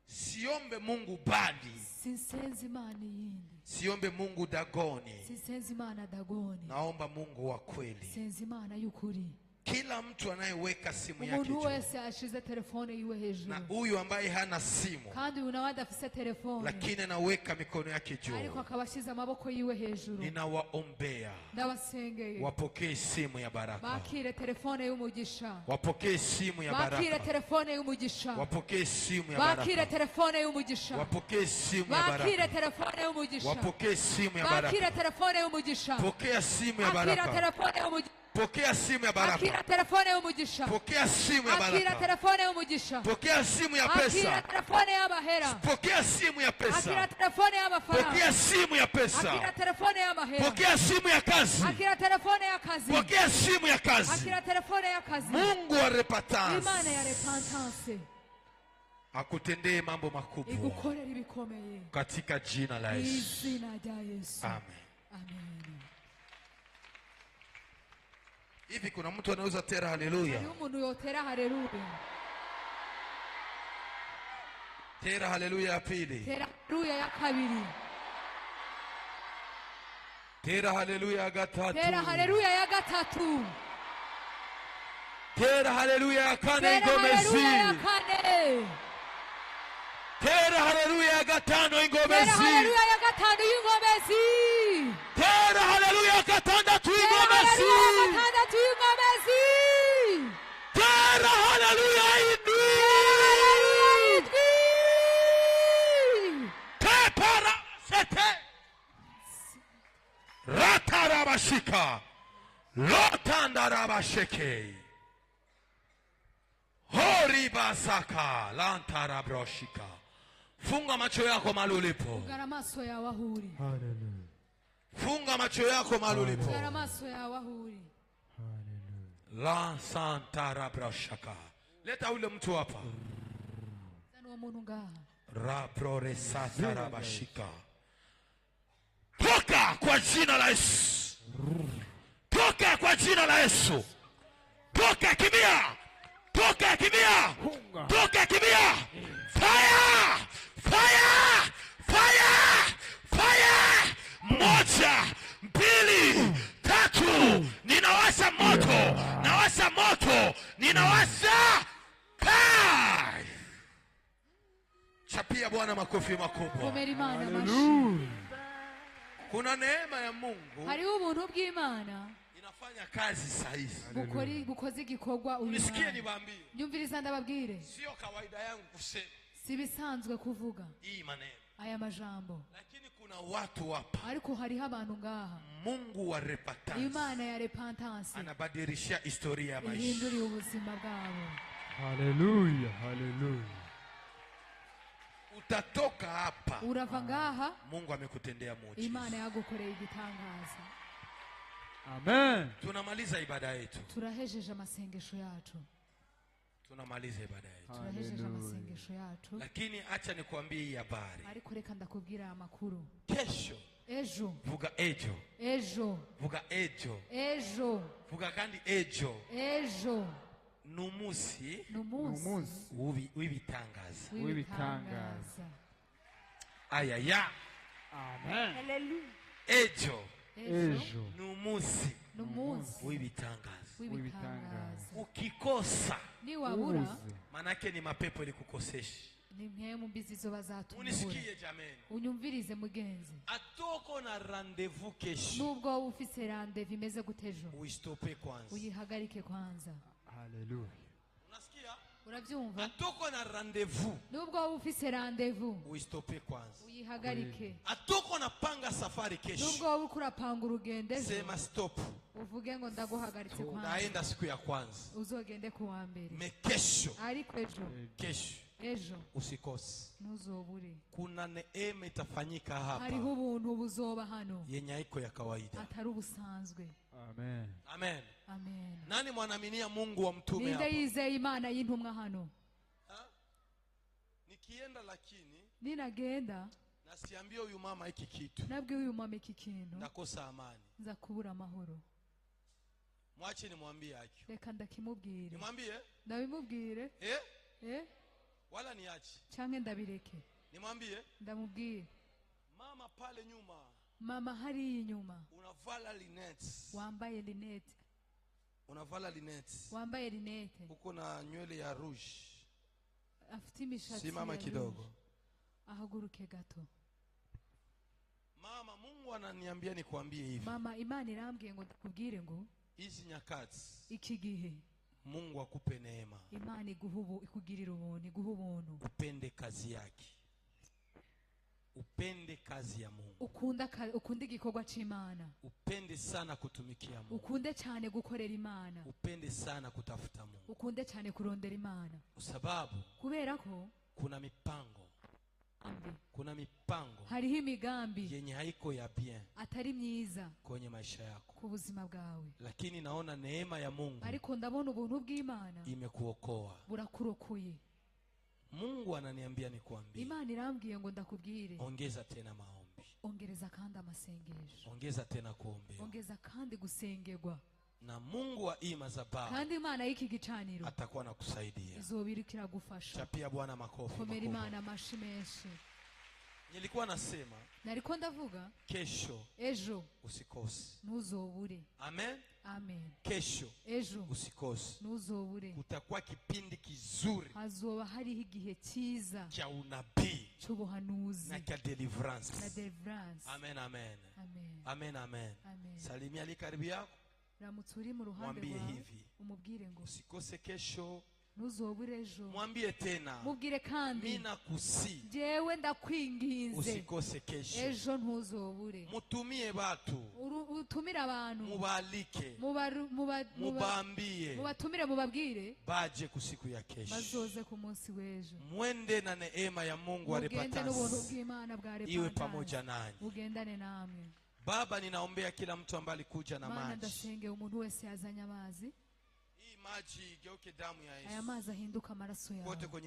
siombe Mungu Bali, sinsenze Imana yindi, siombe Mungu Dagoni, sinsenze Imana Dagoni, naomba Mungu wa kweli. senze Imana y'ukuri. Kila mtu anayeweka simu yake Umuntu juu, wese ashize telefone yiwe na hejuru, huyu ambaye hana simu kandi uyu nawe adafise telefone lakini anaweka mikono yake ariko juu, akaba ashize amaboko yiwe hejuru, ninawaombea ndabasengeye wapokee simu ya baraka, bakire telefone y'umugisha, wapokee simu ya bakire baraka, telefone y'umugisha, wapokee simu ya bakire baraka, telefone y'umugisha, wapokee simu ya bakire baraka, telefone y'umugisha, wapokee simu ya bakire baraka, telefone y'umugisha, pokea simu ya akira baraka, telefone y'umugisha, pokea simu ya akira baraka, telefone y'umugisha, pokea simu ya akira baraka, telefone y'umugisha, pokea simu ya akira pesa, telefone y'amahera, pokea simu ya akira pesa, telefone y'amafaranga, pokea simu ya akira pesa, telefone y'amahera, pokea simu ya kazi, akira telefone y'akazi, pokea simu ya kazi. akira telefone y'akazi. Mungu wa repentance Imana ya repentance akutendee mambo makubwa igukorera ibikomeye katika jina la mu Yesu. izina rya Yesu. Amen. Amen. Hivi kuna mtu anaweza tera haleluya? Hariho umuntu yotera haleluya. Tera haleluya ya pili. Tera haleluya ya kabiri. Tera haleluya ya gatatu. Tera haleluya ya gatatu. Tera haleluya ya kane Tera haleluya ya ingomezi. kane. Tera haleluya ya gatano Tera ingomezi. haleluya ya gatanu y'ingomezi. Tera haleluya ya gatandatu Tera ingomezi. haleluya ya gatandatu y'ingomezi. Tera haleluya indwi. Haleluya y'indwi. Tepara sete. Ratarabashika. Lotandarabasheke. Horibasaka. Lantarabroshika. Funga macho yako mahali ulipo. Gara maso yawe aho uri. Funga macho yako mahali ulipo. Gara maso yawe aho uri. La Santarabroshaka. Leta ule mtu hapa. Zana uwo muntu ngaha. Raproresatarabashika. Toka kwa jina la Yesu. Toka kwa jina la Yesu. Toka kimbia. Toka kimbia. Toka kimbia. Fire! Fire! Fire! Fire! Moja, mbili, tatu. Ninawasha moto. Nawasha moto. Ninawasha. Kai! Chapia Bwana makofi makubwa. Komera Imana amashyi. Kuna neema ya Mungu Hariho ubuntu bw'Imana inafanya kazi sahihi. bukoze igikorwa uyu Nisikie mwanya. niwaambie. Nyumviriza ndababwire, Sio kawaida yangu kusema si bisanzwe kuvuga hii maneno. aya majambo, Lakini kuna watu hapa. ariko hariho abantu ngaha Mungu wa repentance Imana ya repentance anabadilisha historia ya maisha. ihinduriye ubuzima bwabo. Haleluya, haleluya. Utatoka hapa. Urava ngaha, Mungu amekutendea muujiza. Imana yagukoreye igitangaza. Amen. Tunamaliza ibada yetu. Turahejeje amasengesho yacu, Tunamaliza ibada yetu. turahejeje amasengesho yacu, Lakini acha nikwambie hii habari. ariko reka ndakubwira aya makuru. Kesho Ejo, vuga ejo. ejo, Vuga ejo. ejo, Vuga kandi ejo. ejo Numusi n'umunsi w'ibitangaza. w'ibitangaza. Ayaya. Amen. Ejo Ejo. numusi n'umunsi w'ibitangaza. w'ibitangaza. Ukikosa Niwabura Ubuze. manake ni mapepo ilikukosesha. ni mwe mu mbizi zo bazatubura. Unisikie jameni. Unyumvirize mugenzi, Atoko na rendezvous kesho. nubwo wowe ufise rendez-vous imeze gutejo, Uistope kwanza. uyihagarike kwanza. Haleluya. Unasikia? urabyumva Atoko na rendezvous. nubwo waba ufise rendezvous Uistope kwanza. uyihagarike Atoko na panga safari kesho. nubwo waba uriko urapanga urugendo ejo Sema stop. uvuge ngo ndaguhagaritse kwanza Naenda siku ya kwanza. uzogende ku wa mbere Me kesho. ariko Kesho. ejo Usikose. ntuzobure Kuna neema itafanyika hariho hapa. ubuntu buzoba hano Yenye haiko ya kawaida. atari ubusanzwe. Amen. Amen. Amen. Nani mwanaaminia Mungu wa mtume Ninde hapa? yizeye Imana y'intumwa hano? Ha? Nikienda lakini Ninagenda nasiambia huyu mama hiki kitu. nabwiye uyu mama iki kintu Ndakosa amani. nza kubura amahoro. Mwache nimwambie haki. Reka ndakimubwire. Nimwambie? Ndabimubwire? Wala niache. Canke ndabireke? Nimwambie? Ndamubwire. Mama pale nyuma. Mama hari inyuma. Unavala linets. Wambaye linete. Unavala linets. Wambaye linete. Uko na nywele ya rouge. Afite imishatsi. Simama kidogo. Ahaguruke gato. Mama, Mungu ananiambia nikwambie hivi. Mama, Imana irambwiye ngo ndakubwire ngo hizi nyakati iki gihe Mungu akupe neema. Imana ikugirira ubuntu, iguha ubuntu. Upende kazi yake. Upende kazi ya Mungu. Ukunde igikorwa c'Imana. Upende sana kutumikia Mungu. Ukunde cyane gukorera Imana. Upende sana kutafuta Mungu. Ukunde cyane kurondera Imana. Sababu kubera ko kuna mipango hariho imigambi yenye haiko ya bien atari myiza kwenye maisha yako, ku buzima bwawe, lakini naona neema ya Mungu ariko ndabona ubuntu bw'Imana imekuokoa. burakurokoye. Mungu ananiambia nikwambie, Imana irambwiye ngo ndakubwire, ongeza tena maombi, ongereza kandi amasengesho, ongeza tena kuombewa, ongeza kandi gusengerwa, na Mungu wa hii madhabahu kandi Imana y'iki gicaniro atakuwa nakusaidia. izobirikira gufasha. Chapia Bwana makofi. Komera Imana amashi menshi. Nilikuwa nasema nariko ndavuga kesho ejo usikose. ntuzobure. Amen. Amen. Kesho ejo usikose. ntuzobure. Kutakuwa kipindi kizuri hazoba hariho igihe cyiza cha unabii cy'ubuhanuzi na cha deliverance. na deliverance. Amen, amen. Amen. Amen, amen. Amen. Salimia ali karibu yako, ramutse uri mu ruhande mwambie rwawe hivi, umubwire ngo usikose kesho. ntuzobure ejo. Mwambie tena, mubwire kandi mimi nakusi jewe ndakwinginze usikose kesho. ejo ntuzobure. Mutumie batu, utumire abantu, mubalike, mubatumire, mubabwire baje kusiku ya kesho, bazoze ku munsi w'ejo. mwende na neema ya Mungu wa mugende n'ubuntu repentance bw'Imana bwa iwe repentance pamoja nanyi. bugendane namwe. Baba, ninaombea kila mtu ambaye alikuja na Mana maji, ndasengeye umuntu wese yazanye amazi, hii maji igeuke damu ya aya Yesu mazi ahinduka amaraso yawe. kote kwenye